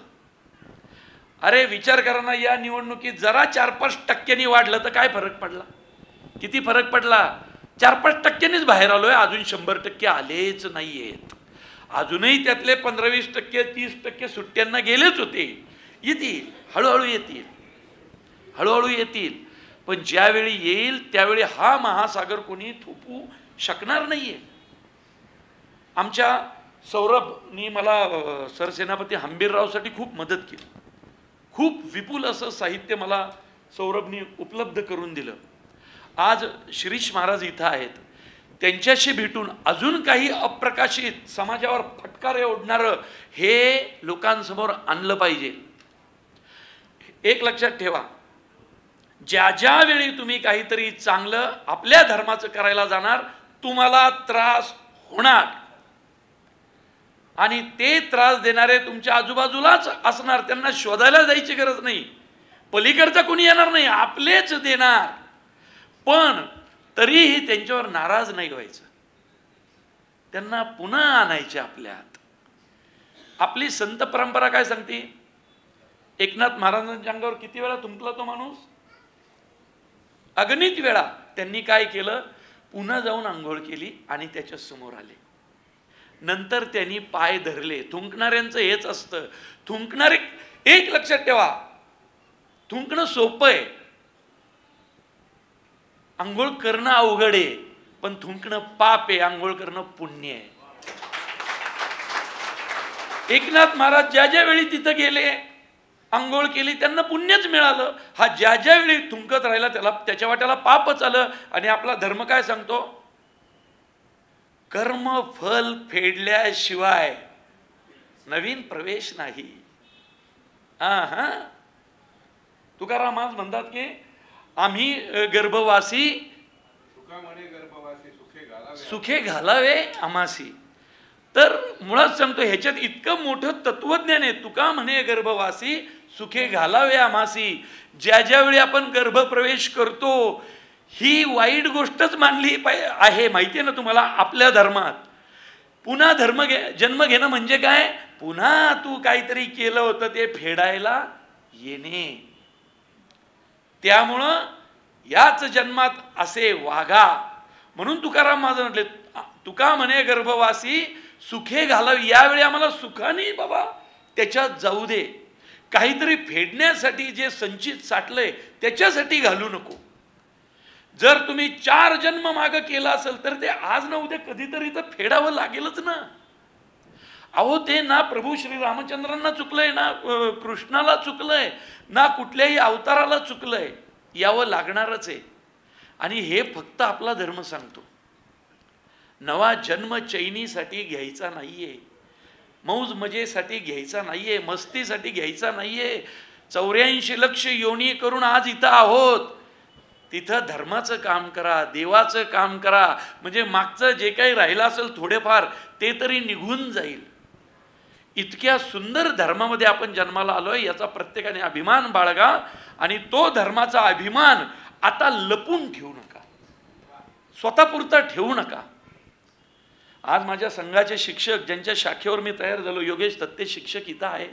अरे विचार करा ना, या निवडणुकीत जरा 4-5% वाढलं तर काय फरक पडला? किती फरक पडला? 4-5% बाहेर आलोय. अजून 100% आलेच नाहीयेत. अजूनही त्यातले 15-20%, 30% सुट्ट्यांना गेलेच होते. येतील, हळूहळू येतील. हळूहळू येतील, पण ज्यावेळी येईल त्यावेळी हा महासागर कोणी थोपू शकणार नाहीये. आमच्या सौरभनी मला सरसेनापती हंबीररावसाठी खूप मदत केली. खूप विपुल असं साहित्य मला सौरभनी उपलब्ध करून दिलं. आज शिरीष महाराज इथं आहेत, त्यांच्याशी भेटून अजून काही अप्रकाशित समाजावर फटकारे ओढणारं हे लोकांसमोर आणलं पाहिजे. एक लक्षात ठेवा, ज्या ज्या वेळी तुम्ही काहीतरी चांगलं आपल्या धर्माचं करायला जाणार तुम्हाला त्रास होणार, आणि ते त्रास देणारे तुमच्या आजूबाजूलाच असणार. त्यांना शोधायला जायची गरज नाही, पलीकडचा कोणी येणार नाही, आपलेच देणार. पण तरीही त्यांच्यावर नाराज नाही व्हायचं, त्यांना पुन्हा आणायचे आपल्यात. आपली संत परंपरा काय सांगते? एकनाथ महाराजांच्या अंगावर किती वेळा तुंपला तो माणूस? अगणित वेळा. त्यांनी काय केलं? पुन्हा जाऊन आंघोळ केली आणि त्याच्या समोर आले. नंतर त्यांनी पाय धरले. थुंकणाऱ्यांचं हेच असतं. थुंकणारे, एक लक्षात ठेवा, थुंकणं सोपं आहे, आंघोळ करणं अवघड आहे. पण थुंकणं पाप आहे, आंघोळ करणं पुण्य आहे. एकनाथ महाराज ज्या ज्या वेळी तिथं गेले, आंघोळ केली, त्यांना पुण्यच मिळालं. हा ज्या ज्या वेळी थुंकत राहिला त्याला त्याच्या वाट्याला पापच आलं. आणि आपला धर्म काय सांगतो? कर्म फल फेडल्याशिवाय नवीन प्रवेश नाही. हा तुकाराम आज म्हणतात की आम्ही गर्भवासी सुखे घालावे आमासी. तर मुळात सांगतो ह्याच्यात इतकं मोठं तत्वज्ञान आहे. तुका म्हणे गर्भवासी सुखे घालावे आमासी. ज्या ज्यावेळी आपण गर्भप्रवेश करतो ही वाईट गोष्टच मानली आहे, माहिती आहे ना तुम्हाला, आपल्या धर्मात. पुन्हा जन्म घेणं म्हणजे काय? पुन्हा तू काहीतरी केलं होतं ते फेडायला येणे. त्यामुळं याच जन्मात असे वागा. म्हणून तुकाराम माझं म्हटले, तुका म्हणे गर्भवासी सुखे घालावी. यावेळी आम्हाला सुखाने बाबा त्याच्यात जाऊ दे. काहीतरी फेडण्यासाठी जे संचित साठलंय त्याच्यासाठी घालू नको. जर तुम्ही 4 जन्म मागं केला असेल तर ते आज ना उद्या कधीतरी तर फेडावं लागेलच ना. अहो ते ना प्रभू श्री रामचंद्रांना चुकलंय, ना कृष्णाला चुकलंय, ना कुठल्याही अवताराला चुकलंय. यावं लागणारच आहे. आणि हे फक्त आपला धर्म सांगतो. नवा जन्म चैनीसाठी घ्यायचा नाहीये, मौज मजेसाठी घ्यायचा नाहीये, मस्तीसाठी घ्यायचा नाहीये. 84 लक्ष योनी करून आज इथं आहोत. तिथं धर्माचं काम करा, देवाचं काम करा, म्हणजे मागचं जे काही राहिलं असेल थोडेफार ते तरी निघून जाईल. इतक्या सुंदर धर्मामध्ये आपण जन्माला आलोय याचा प्रत्येकाने अभिमान बाळगा. आणि तो धर्माचा अभिमान आता लपून ठेवू नका, स्वतःपुरता ठेवू नका. आज माझ्या संघाचे शिक्षक ज्यांच्या शाखेवर मी तयार झालो, योगेश दत्ते शिक्षक इथं आहे,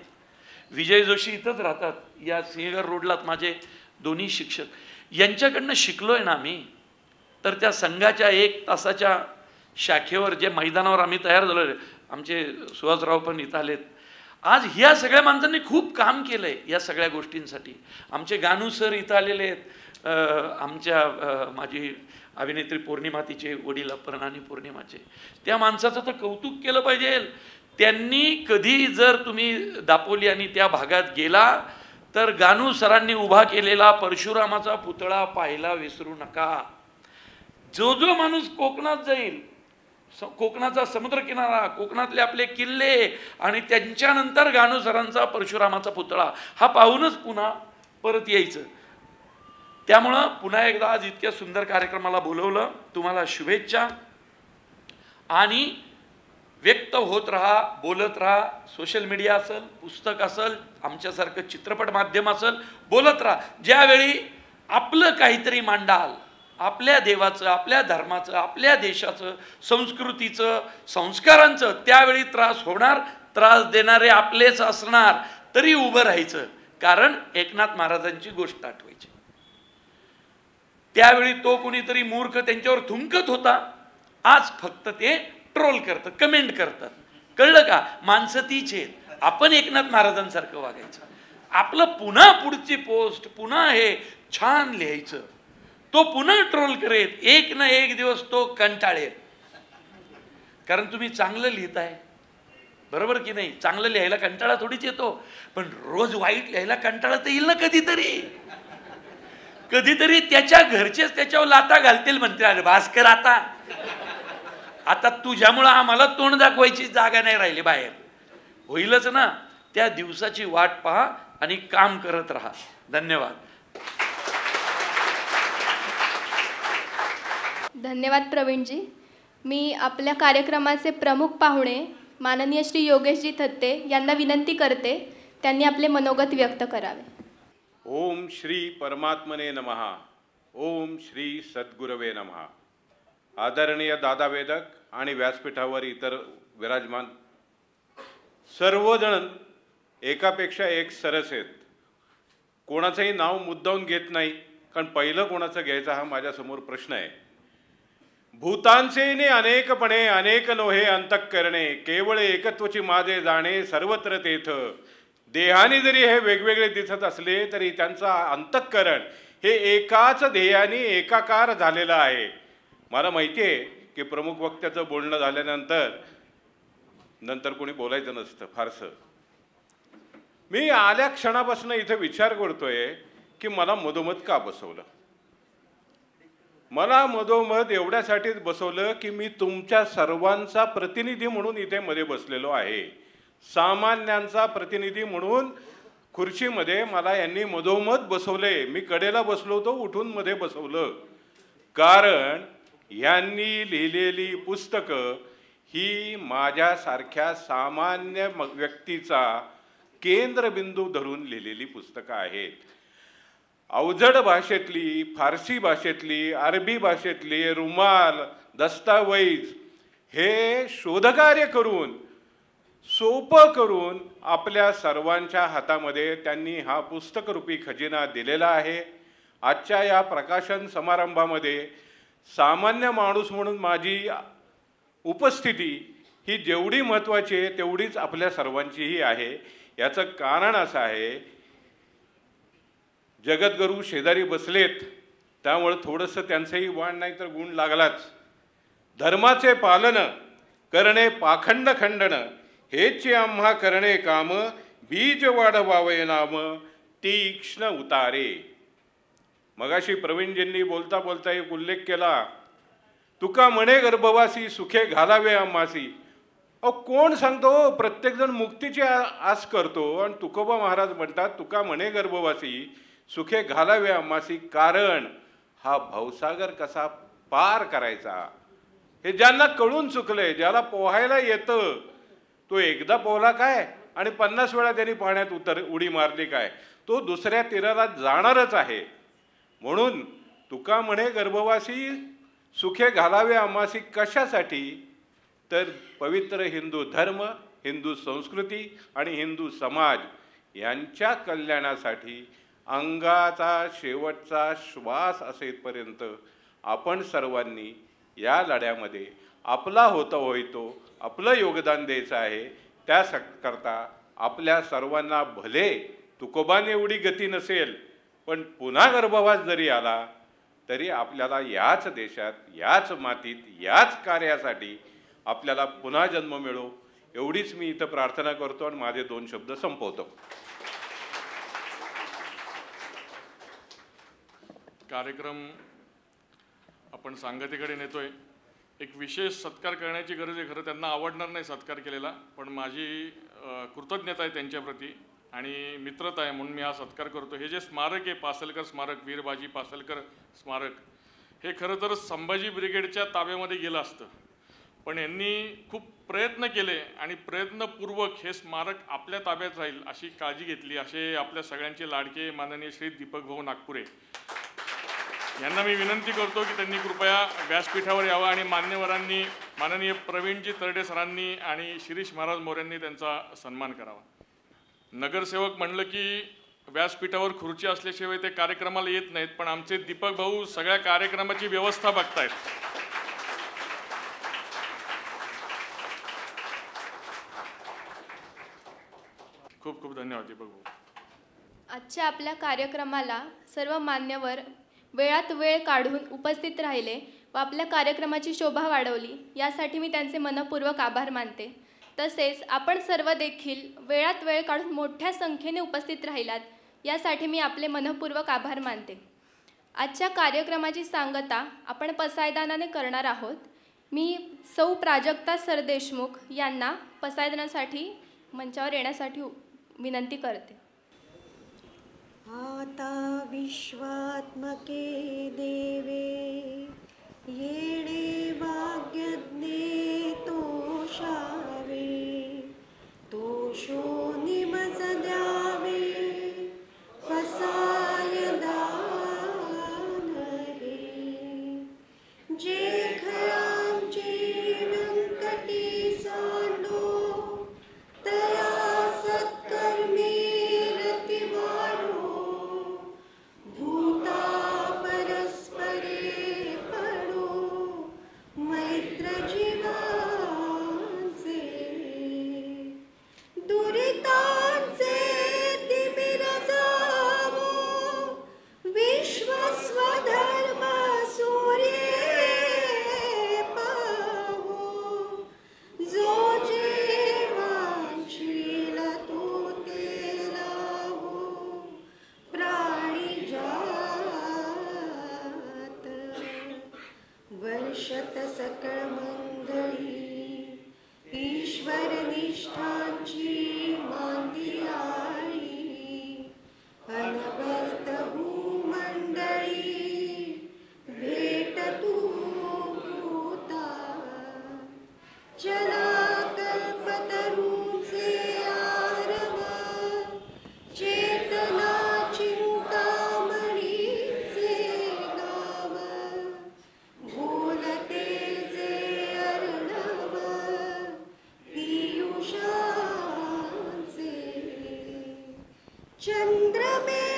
विजय जोशी इथंच राहतात, या सिंहगड रोडलात माझे दोन्ही शिक्षक. यांच्याकडनं शिकलोय ना मी. तर त्या संघाच्या 1 तासाच्या शाखेवर जे मैदानावर आम्ही तयार झालो, आमचे सुहासराव पण इथं आलेत. आज ह्या सगळ्या माणसांनी खूप काम केलंय या सगळ्या गोष्टींसाठी. आमचे गानू सर इथं आलेले आहेत, आमच्या माझी अभिनेत्री पौर्णिमा तिचे वडील अपर्णा पौर्णिमाचे. त्या माणसाचं तर कौतुक केलं पाहिजे. त्यांनी कधी जर तुम्ही दापोली आणि त्या भागात गेला तर गानू सरांनी उभा केलेला परशुरामाचा पुतळा पाहायला विसरू नका. जो जो माणूस कोकणात जाईल, कोकणाचा समुद्रकिनारा, कोकणातले आपले किल्ले आणि त्यांच्यानंतर गानू सरांचा परशुरामाचा पुतळा हा पाहूनच पुन्हा परत यायचं. त्यामुळं पुन्हा एकदा आज इतक्या सुंदर कार्यक्रमाला बोलवलं. तुम्हाला शुभेच्छा. आणि व्यक्त होत राहा, बोलत राहा. सोशल मीडिया असेल, पुस्तक असेल, आमच्यासारखं चित्रपट माध्यम असेल, बोलत राहा. ज्यावेळी आपलं काहीतरी मांडाल, आपल्या देवाचं, आपल्या धर्माचं, आपल्या देशाचं, संस्कृतीचं, संस्कारांचं, त्यावेळी त्रास होणार. त्रास देणारे आपलेच असणार, तरी उभं राहायचं. कारण एकनाथ महाराजांची गोष्ट आठवायची. त्यावेळी तो कोणीतरी मूर्ख त्यांच्यावर थुंकत होता, आज फक्त ते ट्रोल करतात, कमेंट करतात. कळलं का? माणसं तीच आहेत. आपण एकनाथ महाराजांसारखं वागायचं. आपलं पुन्हा पुढची पोस्ट पुन्हा हे छान लिहायचं, तो पुन्हा ट्रोल करेल, एक ना एक दिवस तो कंटाळेल. कारण तुम्ही चांगलं लिहिताय, बरोबर की नाही? चांगलं लिहायला कंटाळा थोडीच येतो, पण रोज वाईट लिहायला कंटाळा तर येईल ना कधीतरी. कधीतरी त्याच्या घरचेच त्याच्यावर लाता घालतील, म्हणते अरे भास्कर आता तुझ्यामुळं आम्हाला तोंड दाखवायची जागा नाही राहिली बाहेर. होईलच ना. त्या दिवसाची वाट पहा आणि काम करत राहा. धन्यवाद.
धन्यवाद प्रवीणजी. मी आपल्या कार्यक्रमाचे प्रमुख पाहुणे माननीय श्री योगेशजी थत्ते यांना विनंती करते, त्यांनी आपले मनोगत व्यक्त करावे.
ओम श्री परमात्मने नमः. ओम श्री सद्गुरवे नमः. आदरणीय दादा वेदक आणि व्यासपीठावर इतर विराजमान सर्वजण एकापेक्षा एक सरस आहेत. कोणाचंही नाव मुद्दावून घेत नाही, कारण पहिलं कोणाचं घ्यायचा हा माझ्यासमोर प्रश्न आहे. भूतांचे अनेकपणे अनेक नोहे अंतःकरणे, केवळ एकत्वची माझे जाणे सर्वत्र तेथ. देहाने जरी हे वेगवेगळे दिसत असले तरी त्यांचा अंतःकरण हे एकाच ध्येयाने एकाकार झालेलं आहे. मला माहिती आहे की प्रमुख वक्त्याचं बोलणं झाल्यानंतर कोणी बोलायचं नसतं फारसं. मी आल्या क्षणापासून इथे विचार करतोय की मला मधोमध का बसवलं. मला मधोमध एवढ्यासाठीच बसवलं की मी तुमच्या सर्वांचा प्रतिनिधी म्हणून इथे मध्ये बसलेलो आहे. सामान्यांचा प्रतिनिधी म्हणून खुर्चीमध्ये मला यांनी मधोमध बसवले. मी कडेला बसलो होतो, उठून मध्ये बसवलं. कारण यांनी लिहिलेली पुस्तकं ही माझ्यासारख्या सामान्य व्यक्तीचा केंद्रबिंदू धरून लिहिलेली पुस्तकं आहेत. अवजड भाषेतली, फारसी भाषेतली, अरबी भाषेतली, रुमाल, दस्तावेज हे शोधकार्य करून सोपं करून आपल्या सर्वांच्या हातामध्ये त्यांनी हा पुस्तकरूपी खजिना दिलेला आहे. आजच्या या प्रकाशन समारंभामध्ये सामान्य माणूस म्हणून माझी उपस्थिती ही जेवढी महत्त्वाची आहे तेवढीच आपल्या सर्वांचीही आहे. याचं कारण असं आहे, जगद्गुरू शेजारी बसलेत त्यामुळे थोडंसं त्यांचंही वाण नाही तर गुण लागलाच. धर्माचे पालन करणे पाखंड खंडन, हेच आम्हा करणे काम, बीज वाढवावे नाम, तीक्ष्ण उतारे. मगाशी प्रवीणजींनी बोलता बोलता एक उल्लेख केला, तुका म्हणे गर्भवासी सुखे घालावे आम्हासी. कोण सांगतो? प्रत्येकजण मुक्तीची आस करतो आणि तुकोबा महाराज म्हणतात तुका म्हणे गर्भवासी सुखे घालावे आम्हासी. कारण हा भवसागर कसा पार करायचा हे ज्यांना कळून चुकले, ज्याला पोहायला येतं तो एकदा पोहला काय आणि 50 वेळा त्यांनी पाण्यात उडी मारली काय, तो दुसऱ्या तीराला जाणारच आहे. म्हणून तुका म्हणे गर्भवासी सुखे घालावे आम्हासी कशासाठी? तर पवित्र हिंदू धर्म, हिंदू संस्कृती आणि हिंदू समाज यांच्या कल्याणासाठी अंगाचा शेवटचा श्वास असेपर्यंत आपण सर्वांनी या लढ्यामध्ये आपला होतो आपलं योगदान द्यायचं आहे. त्याकरता आपल्या सर्वांना भले तुकोबाने एवढी गती नसेल पण पुन्हा गर्भवास जरी आला तरी आपल्याला याच देशात, याच मातीत, याच कार्यासाठी आपल्याला पुन्हा जन्म मिळो एवढीच मी इथं प्रार्थना करतो आणि माझे 2 शब्द संपवतो.
कार्यक्रम आपण सांगतेकडे नेतोय. एक विशेष सत्कार करण्याची गरज आहे. खरं त्यांना आवडणार नाही सत्कार केलेला, पण माझी कृतज्ञता आहे त्यांच्याप्रती आणि मित्रता आहे म्हणून मी हा सत्कार करतो. हे जे स्मारक आहे पासलकर स्मारक, वीरबाजी पासलकर स्मारक, हे खरं तर संभाजी ब्रिगेडच्या ताब्यामध्ये गेलं असतं, पण यांनी खूप प्रयत्न केले आणि प्रयत्नपूर्वक हे स्मारक आपल्या ताब्यात राहील अशी काळजी घेतली. असे आपल्या सगळ्यांचे लाडके माननीय श्री दीपक भाऊ नागपुरे यांना मी विनंती करतो की त्यांनी कृपया व्यासपीठावर यावं आणि मान्यवरांनी, माननीय प्रवीणजी तरडे सरांनी आणि शिरीष महाराज मोऱ्यांनी त्यांचा सन्मान करावा. नगरसेवक म्हणलं की व्यासपीठावर खुर्ची असल्याशिवाय ते कार्यक्रमाला येत नाहीत, पण आमचे दीपक भाऊ सगळ्या कार्यक्रमाची व्यवस्था बघतायत. खूप खूप धन्यवाद दीपक भाऊ.
आजच्या आपल्या कार्यक्रमाला सर्व मान्यवर वेळात वेळ काढून उपस्थित राहिले व आपल्या कार्यक्रमाची शोभा वाढवली, यासाठी मी त्यांचे मनपूर्वक आभार मानते. तसेच आपण सर्व देखील वेळात वेळ काढून मोठ्या संख्येने उपस्थित राहिलात, यासाठी मी आपले मनपूर्वक आभार मानते. आजच्या कार्यक्रमाची सांगता आपण पसायदानाने करणार आहोत. मी सौ प्राजक्ता सरदेशमुख यांना पसायदानासाठी मंचावर येण्यासाठी विनंती करते.
आता विश्वात्मके देवे येणे भाग्यज्ञे तोषावे, तोषो निमज द्यावे पसाय दान हे. जे खयांची व्यंकटी सांडो तया सत्कर्मी रती वाढो. भूता परस्परे पडो मैत्र जीवांचे. दुरितांचे तिमिर जावो विश्व स्वधर्म सूर्ये पाहो. जो जीवांशील तो ते लाहो प्राणी जात. वर्षत सकळ मंगळी ईश्वर निष्ठांची मांदियाळी. अनवर्त भूमंडळी भेट तू भूता. चला कल्पतरूचे आरव चेतना चिंतामणीचे गाव. बोलते जे अर्णव पियुषांचे. चंद्रमे